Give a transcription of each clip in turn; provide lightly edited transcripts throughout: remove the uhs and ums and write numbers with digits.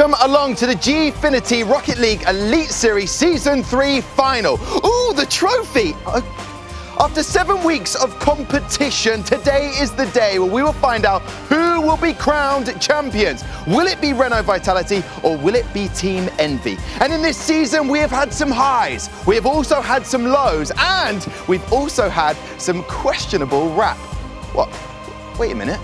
Welcome along to the Gfinity Rocket League Elite Series Season 3 final. Ooh, the trophy! After 7 weeks of competition, today is the day where we will find out who will be crowned champions. Will it be Renault Vitality or will it be Team Envy? And in this season, we have had some highs, we have also had some lows, and we've also had some questionable rap. What? Wait a minute.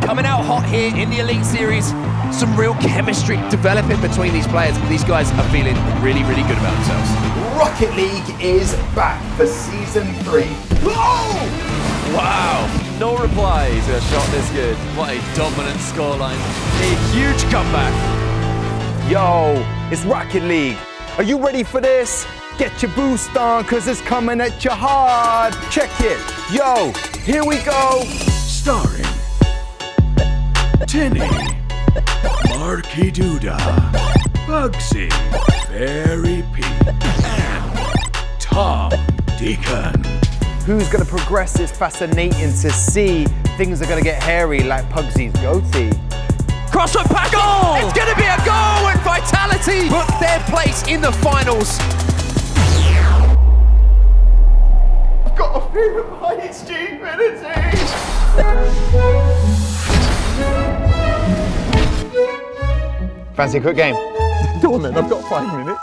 Coming out hot here in the Elite Series. Some real chemistry developing between these players. These guys are feeling really, really good about themselves. Rocket League is back for Season 3. Whoa! Wow. No reply to a shot this good. What a dominant scoreline. A huge comeback. Yo, it's Rocket League. Are you ready for this? Get your boost on, cause it's coming at you hard. Check it. Yo, here we go. Starring Tinny, Marky Duda, Bugsy, Fairypeak, and Tom Deacon. Who's gonna progress is fascinating to see. Things are gonna get hairy like Pugsy's goatee. Crossfoot pack goal! It's gonna be a goal and Vitality book their place in the finals. I've got a feeling like it's Gfinity. Fancy a quick game? Go on then, I've got 5 minutes.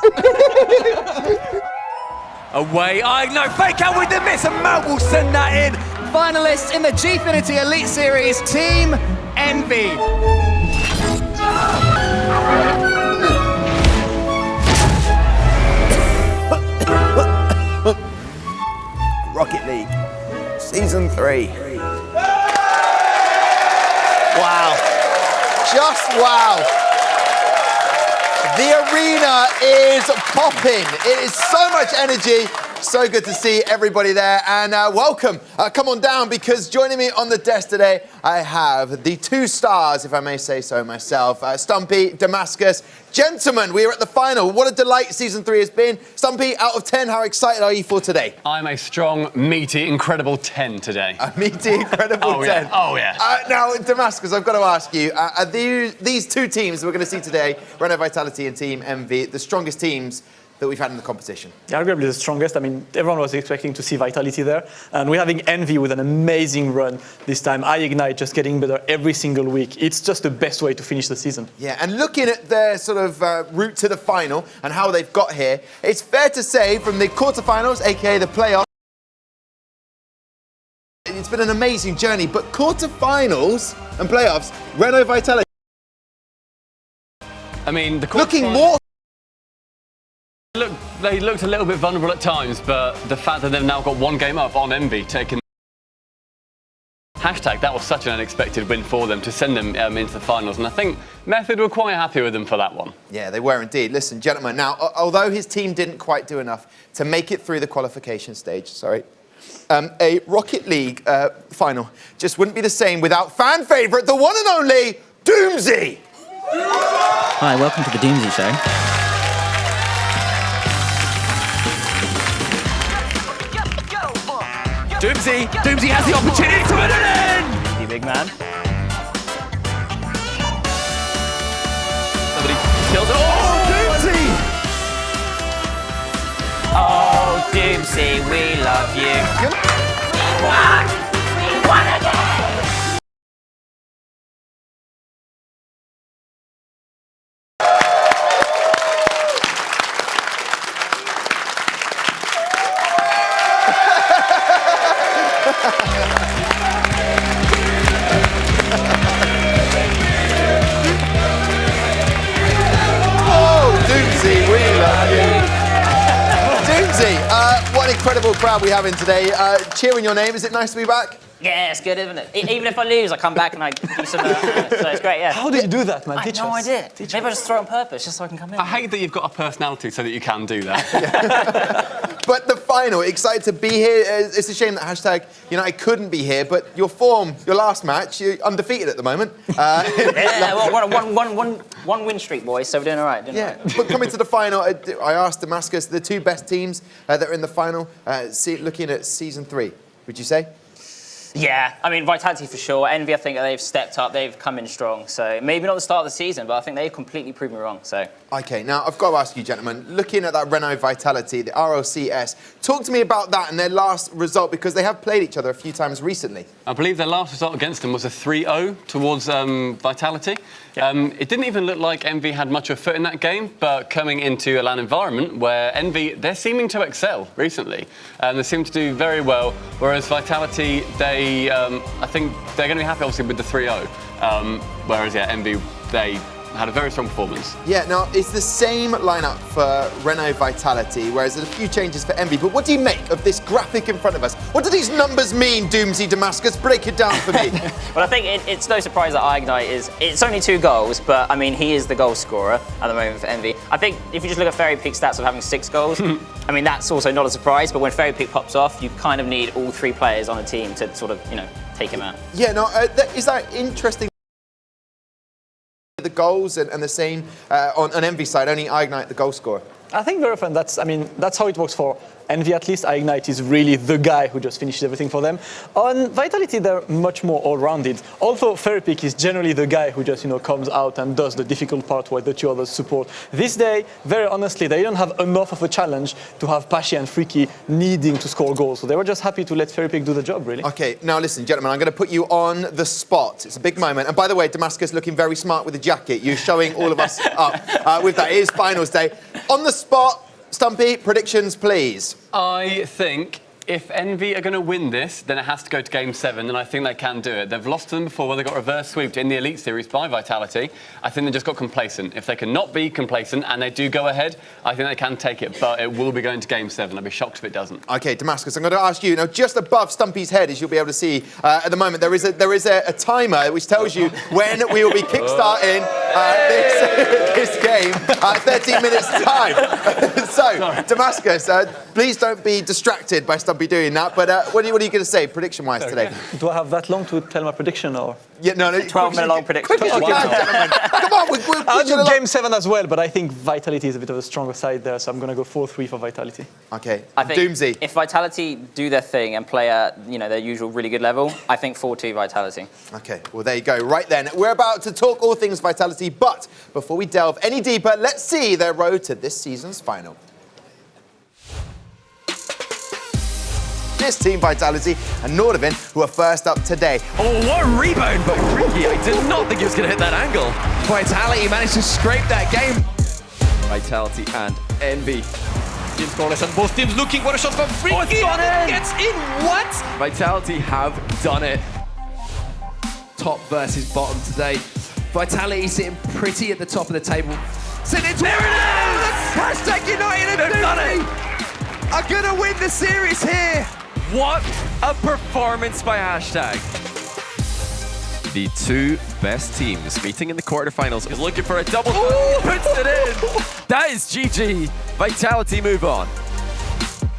Away, Eyegnite, fake out with the miss, and Mout will send that in. Finalists in the Gfinity Elite Series, Team Envy. Rocket League, Season 3. Wow. Just wow. The arena is popping. It is so much energy. So good to see everybody there, and welcome. Come on down, because joining me on the desk today, I have the 2 stars, if I may say so myself, Stumpy, Damascus. Gentlemen, we are at the final. What a delight Season 3 has been. Stumpy, out of 10, how excited are you for today? I'm a strong, meaty, incredible 10 today. A meaty, incredible 10. Yeah. Oh, yeah. Now, Damascus, I've got to ask you, are these 2 teams we're going to see today, Renault Vitality and Team Envy, the strongest teams that we've had in the competition? Yeah, arguably the strongest. I mean, everyone was expecting to see Vitality there. And we're having Envy with an amazing run this time. Eyegnite just getting better every single week. It's just the best way to finish the season. Yeah, and looking at their sort of route to the final and how they've got here, it's fair to say from the quarterfinals, aka the playoffs, it's been an amazing journey, but quarterfinals and playoffs, Renault Vitality. I mean, the looking more. They looked a little bit vulnerable at times, but the fact that they've now got 1 game up on Envy, taking hashtag, that was such an unexpected win for them to send them into the finals, and I think Method were quite happy with them for that one. Yeah, they were indeed. Listen, gentlemen, now, although his team didn't quite do enough to make it through the qualification stage, a Rocket League final just wouldn't be the same without fan favourite, the one and only Doomsy. Hi, welcome to the Doomsy Show. Doomsy has the opportunity to put it in! You big man. Somebody kills it. Oh, Doomsy! Oh, Doomsy, we love you. We won again! What an incredible crowd we have in today. Cheering your name, is it nice to be back? Yeah, it's good, isn't it? Even if I lose, I come back and I do some... so it's great, yeah. How did you do that, man? I have no idea. Maybe I just throw it on purpose, just so I can come in. I hate that you've got a personality so that you can do that. But the final, excited to be here. It's a shame that hashtag United couldn't be here, but your form, your last match, you're undefeated at the moment. Yeah, well, one win streak, boys, so we're doing all right. But coming to the final, I asked Damascus, the two best teams that are in the final, looking at season 3, would you say? Yeah, I mean, Vitality for sure. Envy, I think they've stepped up, they've come in strong. So maybe not the start of the season, but I think they've completely proven me wrong. So. Okay, now I've got to ask you, gentlemen, looking at that Renault Vitality, the RLCS, talk to me about that and their last result, because they have played each other a few times recently. I believe their last result against them was a 3-0 towards Vitality. Yeah. It didn't even look like Envy had much of a foot in that game, but coming into a LAN environment where Envy, they're seeming to excel recently. They seem to do very well, whereas Vitality, I think they're going to be happy, obviously, with the 3-0. Whereas, yeah, Envy, they had a very strong performance. Yeah, now it's the same lineup for Renault Vitality, whereas there's a few changes for Envy. But what do you make of this graphic in front of us? What do these numbers mean, Doomsy Damascus? Break it down for me. Well, I think it's no surprise that Eyegnite it's only 2 goals, but I mean, he is the goal scorer at the moment for Envy. I think if you just look at Fairypeak's stats of having 6 goals, I mean, that's also not a surprise, but when Fairypeak pops off, you kind of need all 3 players on a team to sort of, take him out. Yeah, no, is that interesting? The goals and the same on Envy side, only Eyegnite the goal scorer. I think very often that's how it works for Envy, at least. Eyegnite is really the guy who just finishes everything for them. On Vitality, they're much more all-rounded. Although Fairypeak is generally the guy who just comes out and does the difficult part while the 2 others support. This day, very honestly, they don't have enough of a challenge to have Paschy and Freakii needing to score goals. So they were just happy to let Fairypeak do the job, really. Okay, now listen, gentlemen, I'm going to put you on the spot. It's a big moment. And by the way, Damascus looking very smart with the jacket. You're showing all of us up with that. It is finals day. On the spot, Stumpy, predictions, please. I think if Envy are going to win this, then it has to go to Game 7, and I think they can do it. They've lost to them before where they got reverse sweeped in the Elite Series by Vitality. I think they just got complacent. If they cannot be complacent and they do go ahead, I think they can take it, but it will be going to Game 7. I'd be shocked if it doesn't. Okay, Damascus, I'm going to ask you, now just above Stumpy's head, as you'll be able to see at the moment, there is a timer which tells you when we will be kickstarting this game at 13 minutes time. So, Damascus, please don't be distracted by Stumpy doing that, but what are you going to say, prediction-wise, today? Do I have that long to tell my prediction, or? Yeah, no, 12-minute long prediction. Quick as you can, gentlemen. Come on, I'll do Game 7 as well, but I think Vitality is a bit of a stronger side there, so I'm going to go 4-3 for Vitality. Okay, I think Doomsy. if Vitality do their thing and play at their usual really good level, I think 4-2 Vitality. Okay, well, there you go. Right then, we're about to talk all things Vitality, but before we delve any deeper, let's see their road to this season's final. This Team Vitality and Nordavind, who are first up today. Oh, what a rebound by Freakii. I did not think he was going to hit that angle. Vitality managed to scrape that game. Vitality and Envy. Team scoreless and both teams looking for a shot from Freakii. Gets in. What? Vitality have done it. Top versus bottom today. Vitality sitting pretty at the top of the table. Sitting into there it is! Hashtag United and done it! Are gonna win the series here. What a performance by Hashtag. The 2 best teams meeting in the quarterfinals is looking for a double. Ooh, puts it in. That is GG. Vitality move on.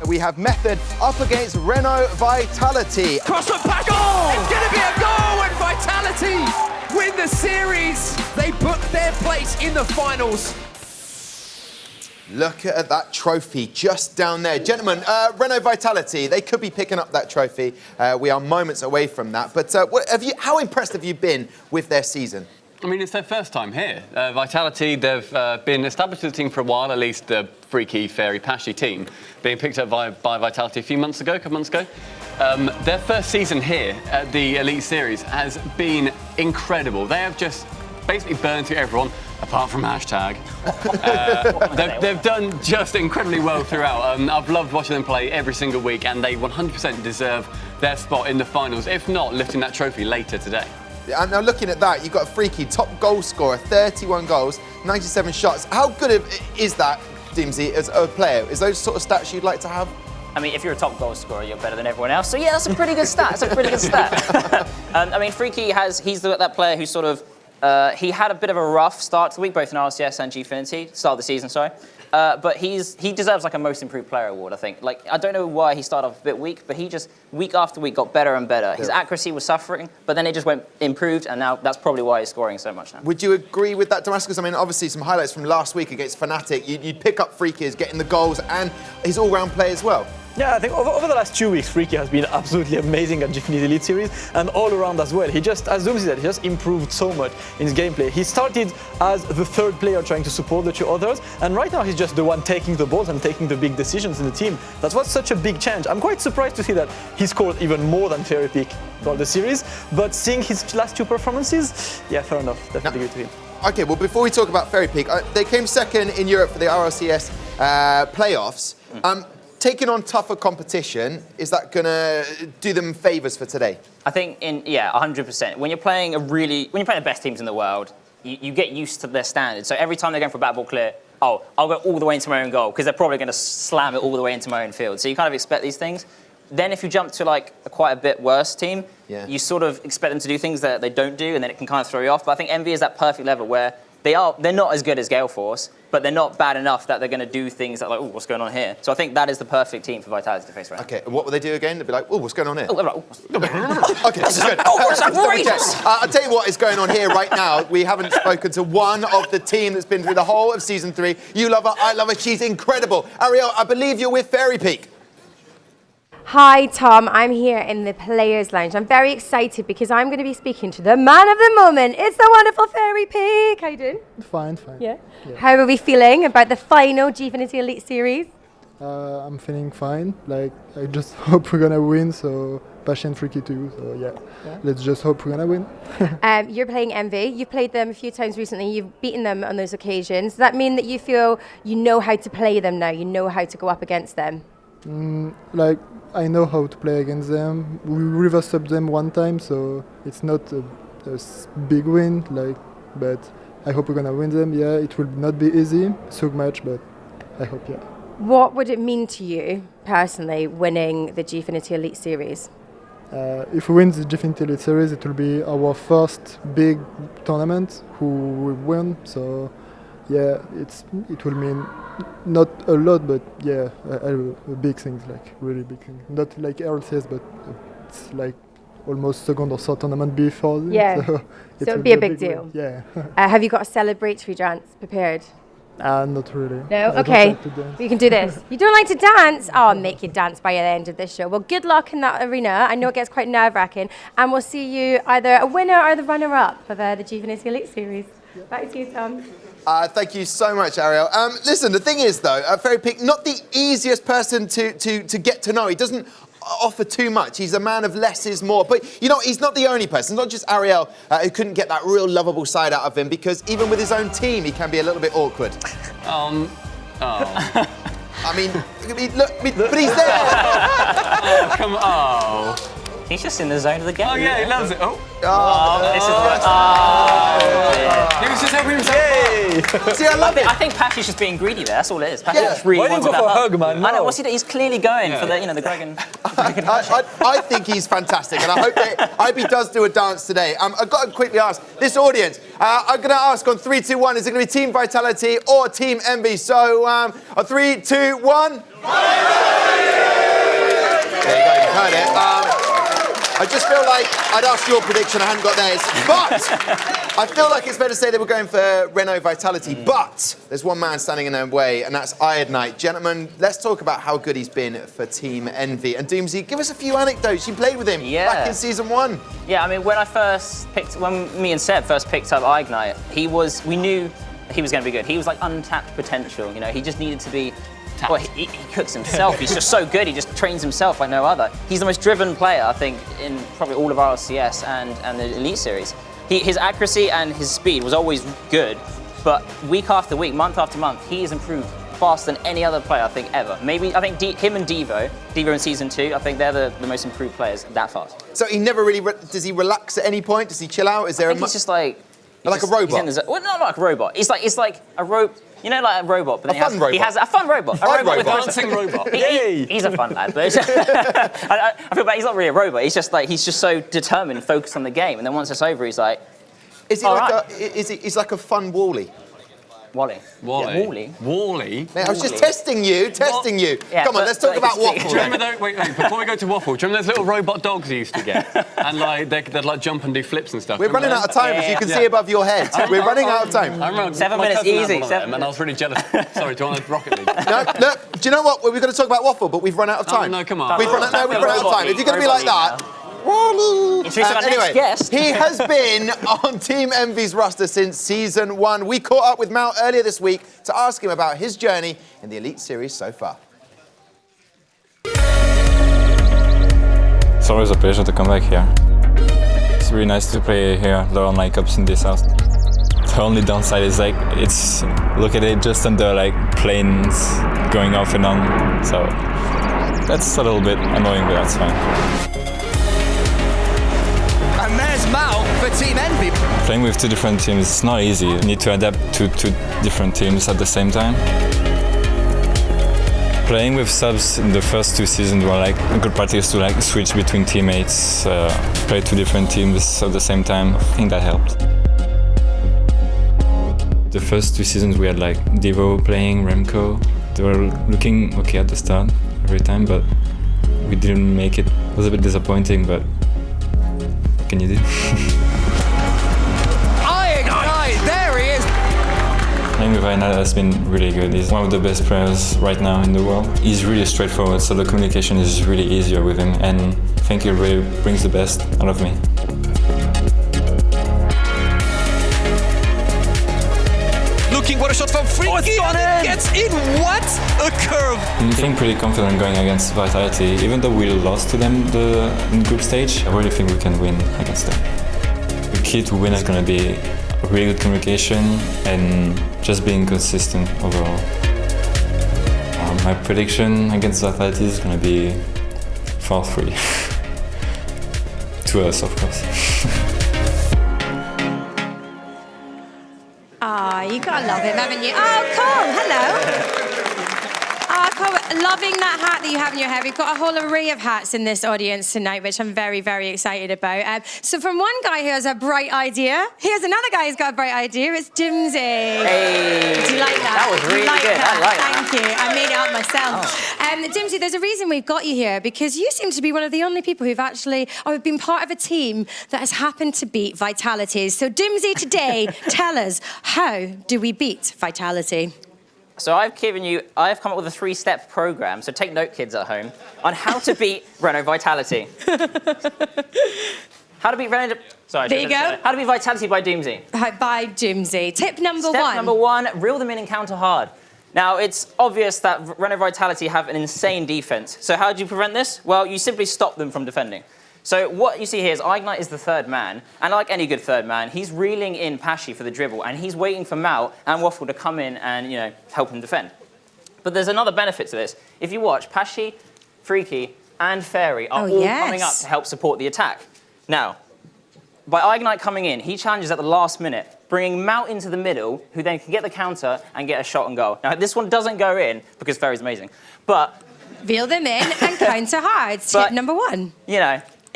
We have Method up against Renault Vitality. Cross the back. Goal! It's gonna be a goal and Vitality win the series. They book their place in the finals. Look at that trophy just down there. Gentlemen, Renault Vitality, they could be picking up that trophy. We are moments away from that. But how impressed have you been with their season? I mean, it's their first time here. Vitality, they've been established as a team for a while, at least the Freakii, Fairy, Paschy team, being picked up by Vitality a couple months ago. Their first season here at the Elite Series has been incredible. They have just basically burned through everyone, apart from Hashtag. They've done just incredibly well throughout. I've loved watching them play every single week, and they 100% deserve their spot in the finals, if not lifting that trophy later today. And now looking at that, you've got a Freakii, top goal scorer, 31 goals, 97 shots. How good is that, Dimsy, as a player? Is those sort of stats you'd like to have? I mean, if you're a top goal scorer, you're better than everyone else. So yeah, that's a pretty good stat. I mean, Freakii he's that player who sort of, he had a bit of a rough start to the week, both in RLCS and Gfinity, start of the season, sorry. but he deserves like a most improved player award, I think. Like, I don't know why he started off a bit weak, but he just, week after week, got better and better. His accuracy was suffering, but then it just went improved, and now that's probably why he's scoring so much now. Would you agree with that, Damascus? I mean, obviously some highlights from last week against Fnatic. You'd pick up Freakii as getting the goals and his all-round play as well. Yeah, I think over the last 2 weeks, Freakii has been absolutely amazing at Gfinity Elite Series and all around as well. He just, as Doomsy said, he just improved so much in his gameplay. He started as the third player trying to support the two others, and right now he's just the one taking the balls and taking the big decisions in the team. That was such a big change. I'm quite surprised to see that he scored even more than Fairypeak throughout the series, but seeing his last two performances, yeah, fair enough, definitely good to him. Okay, well, before we talk about Fairypeak, they came second in Europe for the RLCS playoffs. Taking on tougher competition, is that going to do them favours for today? I think, 100%. When you're playing the best teams in the world, you get used to their standards. So every time they're going for a bat ball clear, oh, I'll go all the way into my own goal, because they're probably going to slam it all the way into my own field. So you kind of expect these things. Then if you jump to like quite a bit worse team, you sort of expect them to do things that they don't do, and then it can kind of throw you off. But I think Envy is that perfect level where they're not as good as Gale Force, but they're not bad enough that they're going to do things that like, oh, what's going on here? So I think that is the perfect team for Vitality to face right now. Okay, and what will they do again? They'll be like, oh, what's going on here? Oh, they're like, oh, Okay, this is good. Oh, what's outrageous? I'll tell you what is going on here right now. We haven't spoken to one of the team that's been through the whole of Season 3. You love her, I love her, she's incredible. Ariel, I believe you're with Fairypeak. Hi Tom, I'm here in the Players Lounge. I'm very excited because I'm going to be speaking to the man of the moment. It's the wonderful Fairypeak. How you doing? Fine. Yeah. How are we feeling about the final Gfinity Elite Series? I'm feeling fine. Like, I just hope we're gonna win. So Paschy and Freakii too. So yeah, let's just hope we're gonna win. You're playing Envy. You've played them a few times recently. You've beaten them on those occasions. Does that mean that you feel you know how to play them now? You know how to go up against them? Like, I know how to play against them. We reverse up them one time, so it's not a big win. Like, but I hope we're gonna win them. Yeah, it will not be easy, so much, but I hope, yeah. What would it mean to you personally winning the Gfinity Elite Series? If we win the Gfinity Elite Series, it will be our first big tournament who we win. So yeah, it will mean not a lot, but yeah, a big things, like really big things. Not like RLCS, but it's like almost second or third tournament before. Yeah, so it would be a big deal. Yeah. Have you got a celebratory dance prepared? Not really. No? Okay. We can do this. You don't like to dance? Oh, I'll make you dance by the end of this show. Well, good luck in that arena. I know it gets quite nerve-wracking. And we'll see you either a winner or the runner-up of the Gfinity Elite Series. Back to you, Tom. Thank you so much, Ariel. Listen, the thing is, though, Fairypeak, not the easiest person to get to know. He doesn't offer too much. He's a man of less is more. But, you know, he's not the only person. It's not just Ariel who couldn't get that real lovable side out of him, because even with his own team, he can be a little bit awkward. Oh. I mean, look, but he's there. Oh, come on. Oh. He's just in the zone of the game. Oh, yeah, he loves it. Oh. This is He was just helping himself. See, I love it. I think Paschy's just being greedy there. That's all it is. Paschy just really Why didn't wants go that for a hug. hug, man? I know. No. What's he doing? He's clearly going for the, the Dragon. I think he's fantastic, and I hope he does do a dance today. I've got to quickly ask this audience. I'm going to ask on 3, 2, 1. Is it going to be Team Vitality or Team Envy? So, on 3, 2, 1. There you go. You heard it. I just feel like I'd asked your prediction, I hadn't got theirs. But I feel like it's fair to say they were going for Renault Vitality. But there's one man standing in their way, and that's Eyegnite. Gentlemen, let's talk about how good he's been for Team Envy. And Doomsy, give us a few anecdotes. You played with him back in Season 1. Yeah, I mean, when me and Seb first picked up Eyegnite, we knew he was going to be good. He was like untapped potential. You know, he just needed to be. Well, he cooks himself. He's just so good. He just trains himself like no other. He's the most driven player, I think, in probably all of RLCS and the Elite Series. His accuracy and his speed was always good, but week after week, month after month, he has improved faster than any other player, I think, ever. Maybe, I think him and Devo in Season 2, I think they're the most improved players that fast. So he never really, does he relax at any point? Does he chill out? Is there he's just like... Like a robot? Well, not like a robot. It's like a robot. You know, like a robot, but then he has a fun robot. A robot. With dancing robot. He's a fun lad, but I feel bad. He's not really a robot. He's just so determined, focused on the game, and then once it's over, he's like, is he like a fun Wall-E? Wally. Wally? Mate, I was just testing you. Yeah, Come on, let's talk about Waffle. Do you remember wait, before we go to Waffle, do you remember those little robot dogs you used to get? And like, they'd like jump and do flips and stuff. We're running out of time, as you can see above your head. We're running out of time. I remember 7 my minutes cousin had easy, one of 7 them, and I was really jealous. Sorry, do you want a Rocket League? No, look, do you know what? We're going to talk about Waffle, but we've run out of time. no, come on. We've run out of time. If you're going to be like that... Introduce our next guest. He has been on Team Envy's roster since Season 1. We caught up with Mout earlier this week to ask him about his journey in the Elite Series so far. It's always a pleasure to come back here. It's really nice to play here, the online cups in this house. The only downside is like, look at it, just under like planes going off and on. So that's a little bit annoying, but that's fine. And there's Mout for Team Envy. Playing with 2 different teams is not easy. You need to adapt to 2 different teams at the same time. Playing with subs in the first 2 seasons were like a good practice to like switch between teammates, play 2 different teams at the same time. I think that helped. The first 2 seasons we had like Devo playing, Remco. They were looking okay at the start every time, but we didn't make it. It was a bit disappointing, but what can you do? Eyegnite, there he is. Playing with Eyegnite has been really good. He's one of the best players right now in the world. He's really straightforward, so the communication is really easier with him, and I think he really brings the best out of me. Looking, what a shot from Freakii, and it gets in. What a curve. I'm feeling pretty confident going against Vitality. Even though we lost to them in group stage, I really think we can win against them. The key to win is going to be really good communication and just being consistent overall. My prediction against Vitality is going to be 4-3. To us, of course. Ah, you gotta love him, haven't you? Oh, Cole, hello. Cole, loving that hat that you have in your hair. We've got a whole array of hats in this audience tonight, which I'm very, very excited about. So from one guy who has a bright idea, here's another guy who's got a bright idea. It's Dimsy. Hey. Do you like that? That was really good. I like that. Thank you. I made it up myself. Dimsy, there's a reason we've got you here, because you seem to be one of the only people who've actually been part of a team that has happened to beat Vitality. So Dimsy, today, tell us, how do we beat Vitality? So I've come up with a 3-step program, so take note, kids at home, on how to beat Renault Vitality. How to beat Renault... Sorry, there you go. How to beat Vitality by Doomsy. By Doomsy. Tip number 1. Step number 1, reel them in and counter hard. Now, it's obvious that Renault Vitality have an insane defense. So how do you prevent this? Well, you simply stop them from defending. So what you see here is Eyegnite is the 3rd man, and like any good 3rd man, he's reeling in Paschy for the dribble, and he's waiting for Mout and Waffle to come in and, help him defend. But there's another benefit to this. If you watch, Paschy, Freakii, and Fairy are all coming up to help support the attack. Now, by Eyegnite coming in, he challenges at the last minute, bringing Mout into the middle, who then can get the counter and get a shot and goal. Now, this one doesn't go in, because Fairy's amazing, but... Reel them in and counter hard. Tip number 1.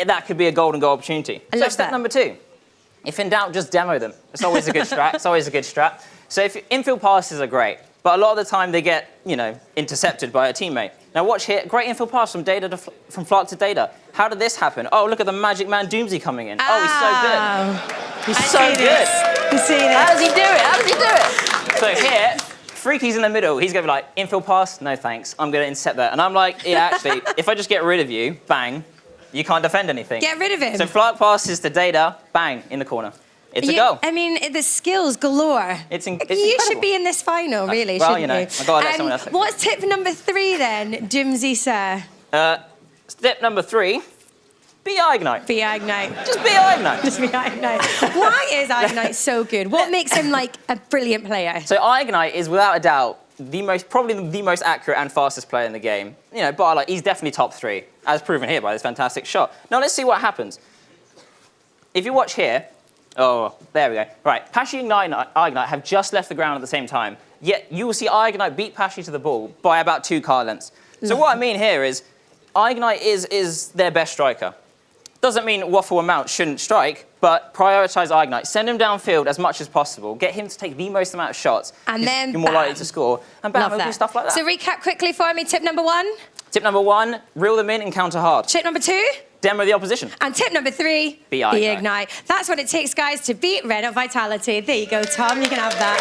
That could be a golden goal opportunity. I love step that. number 2, if in doubt, just demo them. It's always a good strat. So if infield passes are great, but a lot of the time they get, intercepted by a teammate. Now watch here, great infield pass from Flark to Data. How did this happen? Oh, look at the magic man Doomsy coming in. Oh, he's so good. He's so good. You see this? How does he do it? So here, Freakii's in the middle. He's going to be like, infield pass? No, thanks. I'm going to intercept that. And I'm like, yeah, actually, if I just get rid of you, bang, you can't defend anything. Get rid of him. So Flark passes to Data, bang, in the corner. It's a goal. I mean, the skills galore. It's you incredible. should be in this final, really, well, shouldn't you? I've got to let someone else. What's tip number 3 then, Dimsy sir? Step number 3, be Eyegnite. Be Eyegnite. Just be Eyegnite. Just be Eyegnite. Why is Eyegnite so good? What makes him like a brilliant player? So Eyegnite is without a doubt probably the most accurate and fastest player in the game. But he's definitely top 3, as proven here by this fantastic shot. Now let's see what happens. If you watch here, oh, there we go. Right, Paschy and Eyegnite have just left the ground at the same time. Yet you will see Eyegnite beat Paschy to the ball by about 2 car lengths. So what I mean here is, Eyegnite is their best striker. Doesn't mean Waffle and Mout shouldn't strike, but prioritise Eyegnite. Send him downfield as much as possible. Get him to take the most amount of shots. And then you're more likely to score. And bam, we'll do stuff like that. So recap quickly for me. Tip number 1. Tip number 1, reel them in and counter hard. Tip number 2. Demo the opposition. And tip number 3, be Eyegnite. That's what it takes, guys, to beat Renault Vitality. There you go, Tom. You can have that.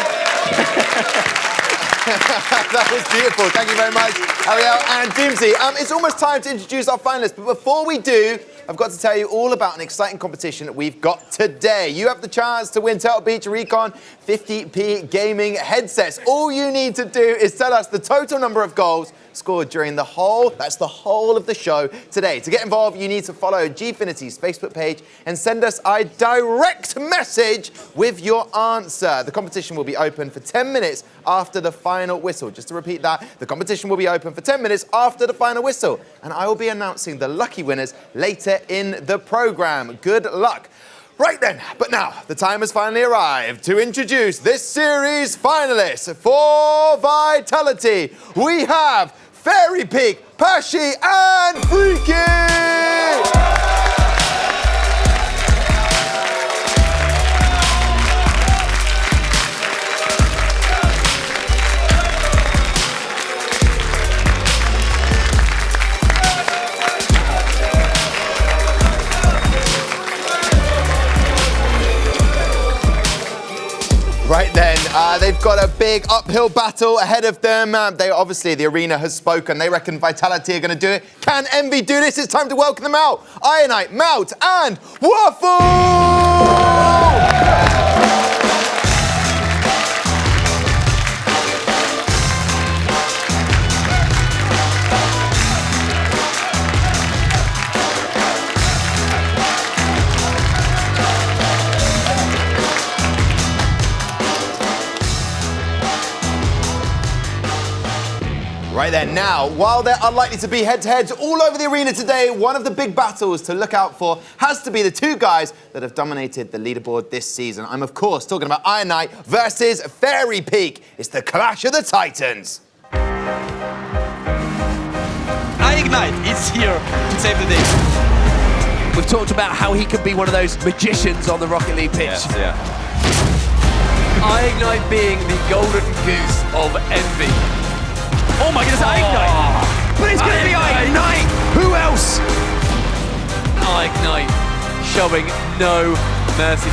That was beautiful. Thank you very much, Ariel and Doomsy. It's almost time to introduce our finalists, but before we do, I've got to tell you all about an exciting competition that we've got today. You have the chance to win Turtle Beach Recon 50p gaming headsets. All you need to do is tell us the total number of goals scored during the whole of the show today. To get involved, you need to follow Gfinity's Facebook page and send us a direct message with your answer. The competition will be open for 10 minutes after the final whistle. Just to repeat that, the competition will be open for 10 minutes after the final whistle, and I will be announcing the lucky winners later in the program. Good luck. Right then, but now the time has finally arrived to introduce this series finalists. For Vitality, we have Fairypeak, Paschy and Freakii! Right then, they've got a big uphill battle ahead of them. Obviously, the arena has spoken. They reckon Vitality are going to do it. Can Envy do this? It's time to welcome them out. Eyegnite, Mout, and Waffle! Right then, now, while there are likely to be head-to-heads all over the arena today, one of the big battles to look out for has to be the two guys that have dominated the leaderboard this season. I'm, of course, talking about Eyegnite versus Fairypeak. It's the clash of the Titans. Eyegnite is here to save the day. We've talked about how he could be one of those magicians on the Rocket League pitch. Yes, yeah. Eyegnite being the golden goose of Envy. Oh my goodness, Eyegnite! But it's going to be Eyegnite! Who else? Eyegnite showing no mercy.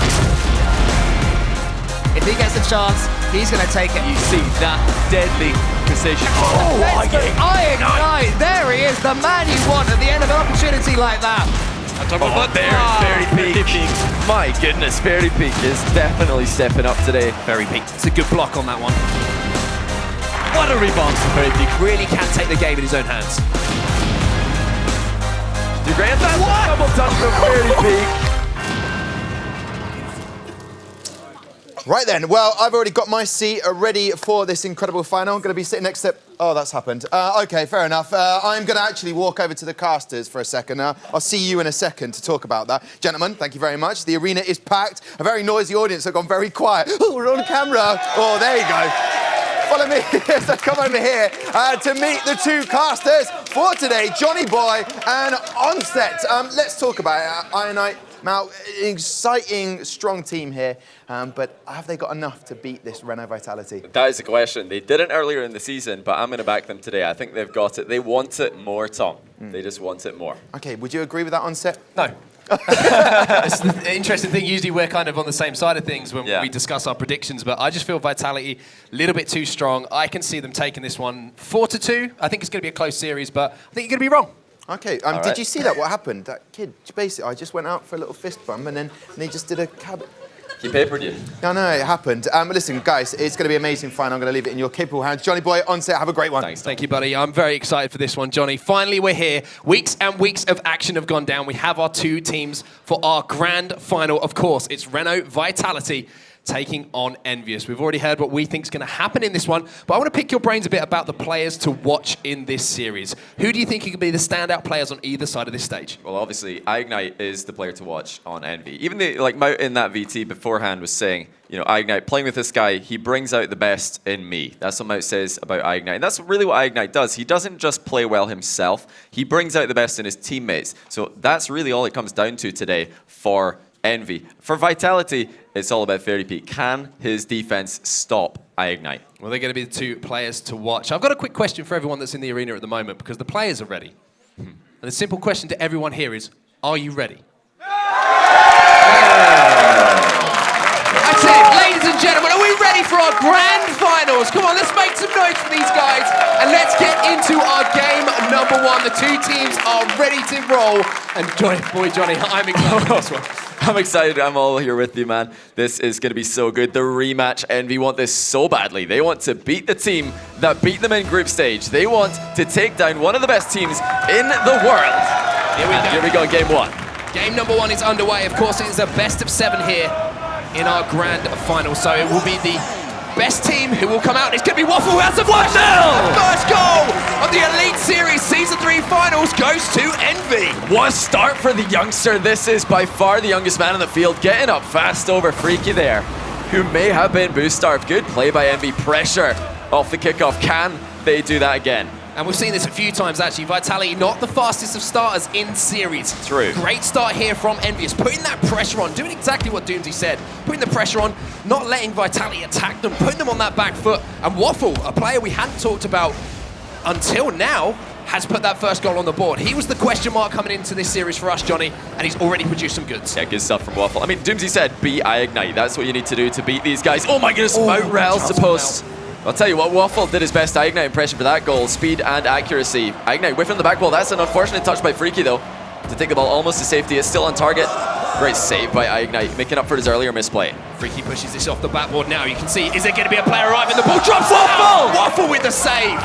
If he gets a chance, he's going to take it. You see that deadly precision. Oh, Eyegnite! There he is, the man you want at the end of an opportunity like that. Fairypeak. My goodness, Fairypeak is definitely stepping up today. Fairypeak. It's a good block on that one. What a rebound from Fairypeak. Really can take the game in his own hands. Grand double touch from Fairypeak. Right then, well, I've already got my seat ready for this incredible final. I'm going to be sitting next to... Oh, that's happened. OK, fair enough. I'm going to actually walk over to the casters for a second. I'll see you in a second to talk about that. Gentlemen, thank you very much. The arena is packed. A very noisy audience have gone very quiet. Oh, we're on camera. Oh, there you go. Follow me, so come over here to meet the two casters for today, Johnny Boy and Onset. Let's talk about it. Eyegnite, Mout, exciting, strong team here, but have they got enough to beat this Renault Vitality? That is the question. They didn't earlier in the season, but I'm going to back them today. I think they've got it. They want it more, Tom. They just want it more. OK, would you agree with that, Onset? No. It's the interesting thing, usually we're kind of on the same side of things when we discuss our predictions, but I just feel Vitality a little bit too strong. I can see them taking this one 4-2. I think it's going to be a close series, but I think you're going to be wrong. OK, did you see that, what happened? That kid, basically, I just went out for a little fist bump and he just did a cab... He papered you. No, it happened. Listen, guys, it's going to be an amazing final. I'm going to leave it in your capable hands. Johnny Boy, Onset, have a great one. Thanks. Thank you, buddy. I'm very excited for this one, Johnny. Finally, we're here. Weeks and weeks of action have gone down. We have our two teams for our grand final. Of course, it's Renault Vitality taking on Envious. We've already heard what we think is going to happen in this one, but I want to pick your brains a bit about the players to watch in this series. Who do you think could be the standout players on either side of this stage? Well, obviously, Eyegnite is the player to watch on Envy. Even Mout in that VT beforehand was saying, you know, Eyegnite, playing with this guy, he brings out the best in me. That's what Mout says about Eyegnite. And that's really what Eyegnite does. He doesn't just play well himself, he brings out the best in his teammates. So that's really all it comes down to today for Envy. For Vitality, it's all about Fairypeak. Can his defense stop Eyegnite? Well, they're going to be the two players to watch. I've got a quick question for everyone that's in the arena at the moment, because the players are ready. And the simple question to everyone here is, are you ready? That's it, ladies and gentlemen, are we ready for our grand finals? Come on, let's make some noise for these guys, and let's get into our game number one. The two teams are ready to roll, and Johnny, I'm excited for this one. I'm excited. I'm all here with you, man. This is going to be so good. The rematch. Envy want this so badly. They want to beat the team that beat them in group stage. They want to take down one of the best teams in the world. Here we go in game one. Game number one is underway. Of course, it is a best of 7 here in our grand final. So it will be the best team who will come out. It's going to be Waffle who has the 1-0. First goal of the Elite Series Season 3 Finals goes to Envy. What a start for the youngster. This is by far the youngest man in the field, getting up fast over Freakii there, who may have been boost starved. Good play by Envy. Pressure off the kickoff. Can they do that again? And we've seen this a few times, actually. Vitality, not the fastest of starters in series. True. Great start here from Envious, putting that pressure on, doing exactly what Doomsy said, putting the pressure on, not letting Vitality attack them, putting them on that back foot. And Waffle, a player we hadn't talked about until now, has put that first goal on the board. He was the question mark coming into this series for us, Johnny, and he's already produced some goods. Yeah, good stuff from Waffle. I mean, Doomsy said, beat Eyegnite. That's what you need to do to beat these guys. Oh my goodness, Mout rails the post. I'll tell you what, Waffle did his best Eyegnite impression for that goal. Speed and accuracy. Eyegnite whiffing the back ball. That's an unfortunate touch by Freakii, though, to take the ball almost to safety. It's still on target. Great save by Eyegnite, making up for his earlier misplay. Freakii pushes this off the backboard now. You can see, is there going to be a player arriving? The ball drops Waffle! Waffle with the save.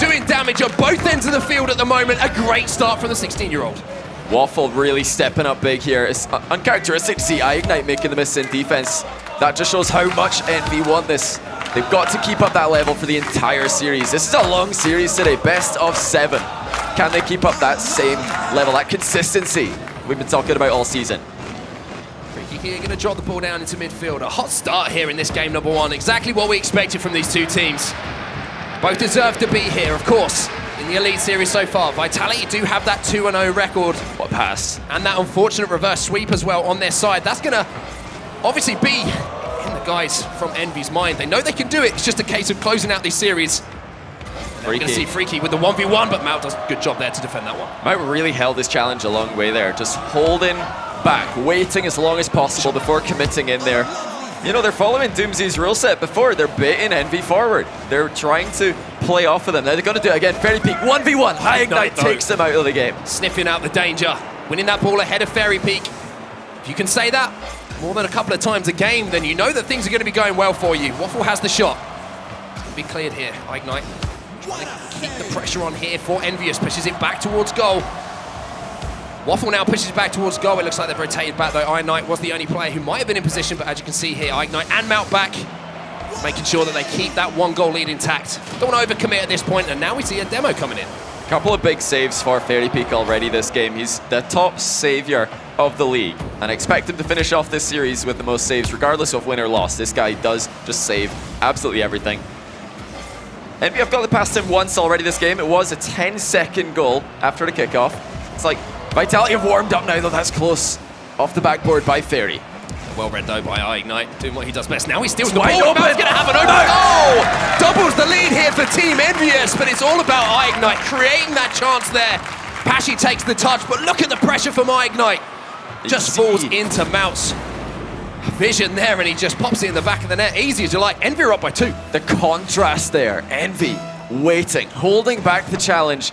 Doing damage on both ends of the field at the moment. A great start from the 16-year-old. Waffle really stepping up big here. It's uncharacteristic to see Eyegnite making the miss in defense. That just shows how much Envy want this. They've got to keep up that level for the entire series. This is a long series today, best of 7. Can they keep up that same level, that consistency we've been talking about all season? Freakii here going to drop the ball down into midfield. A hot start here in this game number one. Exactly what we expected from these two teams. Both deserve to be here, of course, in the Elite Series so far. Vitality do have that 2-0 record. What a pass. And that unfortunate reverse sweep as well on their side. That's going to obviously be in the guys from Envy's mind. They know they can do it. It's just a case of closing out this series. We're going to see Freakii with the 1v1, but Mout does a good job there to defend that one. Mout really held this challenge a long way there, just holding back, waiting as long as possible before committing in there. You know, they're following Doomsy's rule set before. They're baiting Envy forward. They're trying to play off of them. Now they're going to do it again. Fairypeak, 1v1. Eyegnite takes them out of the game. Sniffing out the danger. Winning that ball ahead of Fairypeak. If you can say that more than a couple of times a game, then you know that things are going to be going well for you. Waffle has the shot. It's going to be cleared here. Eyegnite trying to keep the pressure on here for Envious. Pushes it back towards goal. Waffle now pushes back towards goal. It looks like they've rotated back though. Eyegnite was the only player who might have been in position, but as you can see here, Eyegnite and Mout back, making sure that they keep that 1-goal lead intact. Don't want to overcommit at this point, and now we see a demo coming in. Couple of big saves for Fairypeak already this game. He's the top savior of the league, and I expect him to finish off this series with the most saves, regardless of win or loss. This guy does just save absolutely everything. Envy have got the past him once already this game. It was a 10-second goal after the kickoff. It's like Vitality have warmed up now, though. That's close. Off the backboard by Fairy. Well read though by Eyegnite, doing what he does best. Now he steals the wide ball. open. Mout's going to have an open goal. Doubles the lead here for Team Envious, but it's all about Eyegnite creating that chance there. Paschy takes the touch, but look at the pressure from Eyegnite. Just falls into Mout's vision there, and he just pops it in the back of the net. Easy as you like. Envy are up by 2. The contrast there. Envy waiting, holding back the challenge.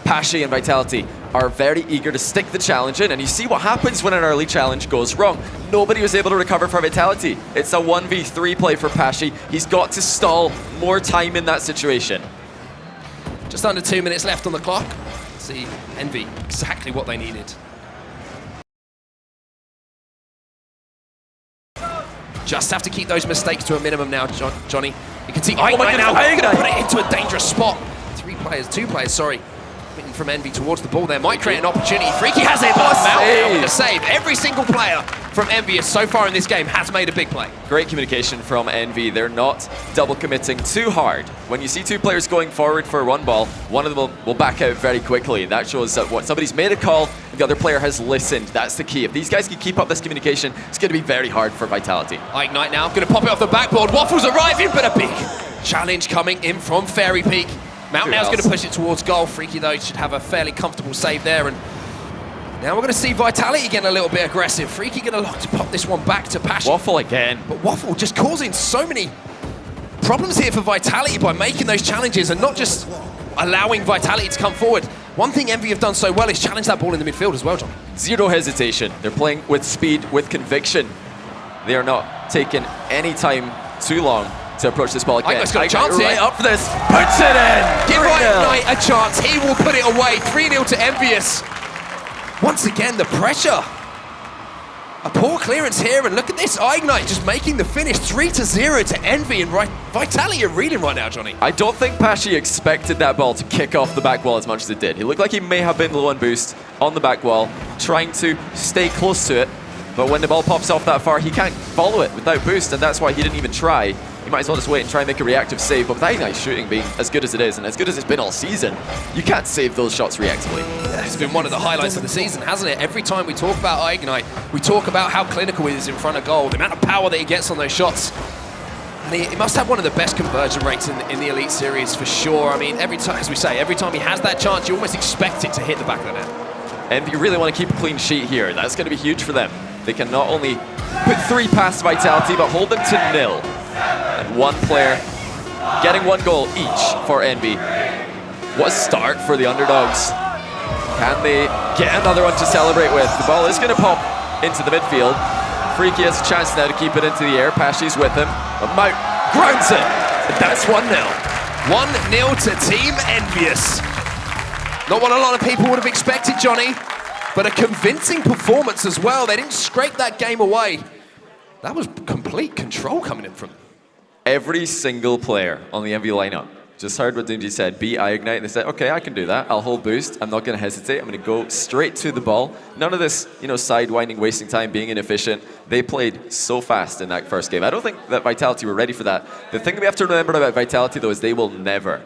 Paschy and Vitality are very eager to stick the challenge in, and you see what happens when an early challenge goes wrong. Nobody was able to recover for Vitality. It's a 1v3 play for Paschy. He's got to stall more time in that situation. Just under 2 minutes left on the clock. See Envy, exactly what they needed. Just have to keep those mistakes to a minimum now, Johnny. You can see my Eyegnite now goodness, going to Eyegnite. put it into a dangerous spot. Two players, sorry. From Envy towards the ball there. Might create an opportunity. Freakii has it, but Mout with a save. Every single player from Envy so far in this game has made a big play. Great communication from Envy. They're not double committing too hard. When you see two players going forward for one ball, one of them will back out very quickly. That shows that what somebody's made a call, and the other player has listened. That's the key. If these guys can keep up this communication, it's going to be very hard for Vitality. Eyegnite now, going to pop it off the backboard. Waffle's arriving, but a big challenge coming in from Fairypeak. Mout now's going to push it towards goal. Freakii, though, should have a fairly comfortable save there. And now we're going to see Vitality getting a little bit aggressive. Freakii going to look to pop this one back to Paschy. Waffle again. But Waffle just causing so many problems here for Vitality by making those challenges and not just allowing Vitality to come forward. One thing Envy have done so well is challenge that ball in the midfield as well, John. Zero hesitation. They're playing with speed, with conviction. They are not taking any time too long to approach this ball again. Eyegnite's got a chance here. Right up for this. Puts it in. Give Eyegnite a chance. He will put it away. 3-0 to Envious. Once again, the pressure. A poor clearance here, and look at this. Eyegnite just making the finish. 3-0 to Envy, and Vitality are reading right now, Johnny. I don't think Paschy expected that ball to kick off the back wall as much as it did. He looked like he may have been low on boost on the back wall, trying to stay close to it. But when the ball pops off that far, he can't follow it without boost, and that's why he didn't even try. He might as well just wait and try and make a reactive save. But with Eyegnite's shooting being as good as it is, and as good as it's been all season, you can't save those shots reactively. Yeah, it's been one of the highlights of the season, hasn't it? Every time we talk about Eyegnite, we talk about how clinical he is in front of goal, the amount of power that he gets on those shots. And he must have one of the best conversion rates in the Elite Series for sure. I mean, every time, as we say, every time he has that chance, you almost expect it to hit the back of the net. And you really want to keep a clean sheet here. That's going to be huge for them. They can not only put 3 past Vitality, but hold them to 0. And one player getting 1 goal each for Envy. What a start for the underdogs. Can they get another one to celebrate with? The ball is going to pop into the midfield. Freakii has a chance now to keep it into the air. Paschy's with him. But Mout grounds it. And that's 1-0. 1-0 to Team Envious. Not what a lot of people would have expected, Johnny, but a convincing performance as well. They didn't scrape that game away. That was complete control coming in from them. Every single player on the Envy lineup just heard what Doomsy said, be Eyegnite, and they said, okay, I can do that. I'll hold boost. I'm not going to hesitate. I'm going to go straight to the ball. None of this, sidewinding, wasting time, being inefficient. They played so fast in that first game. I don't think that Vitality were ready for that. The thing that we have to remember about Vitality, though, is they will never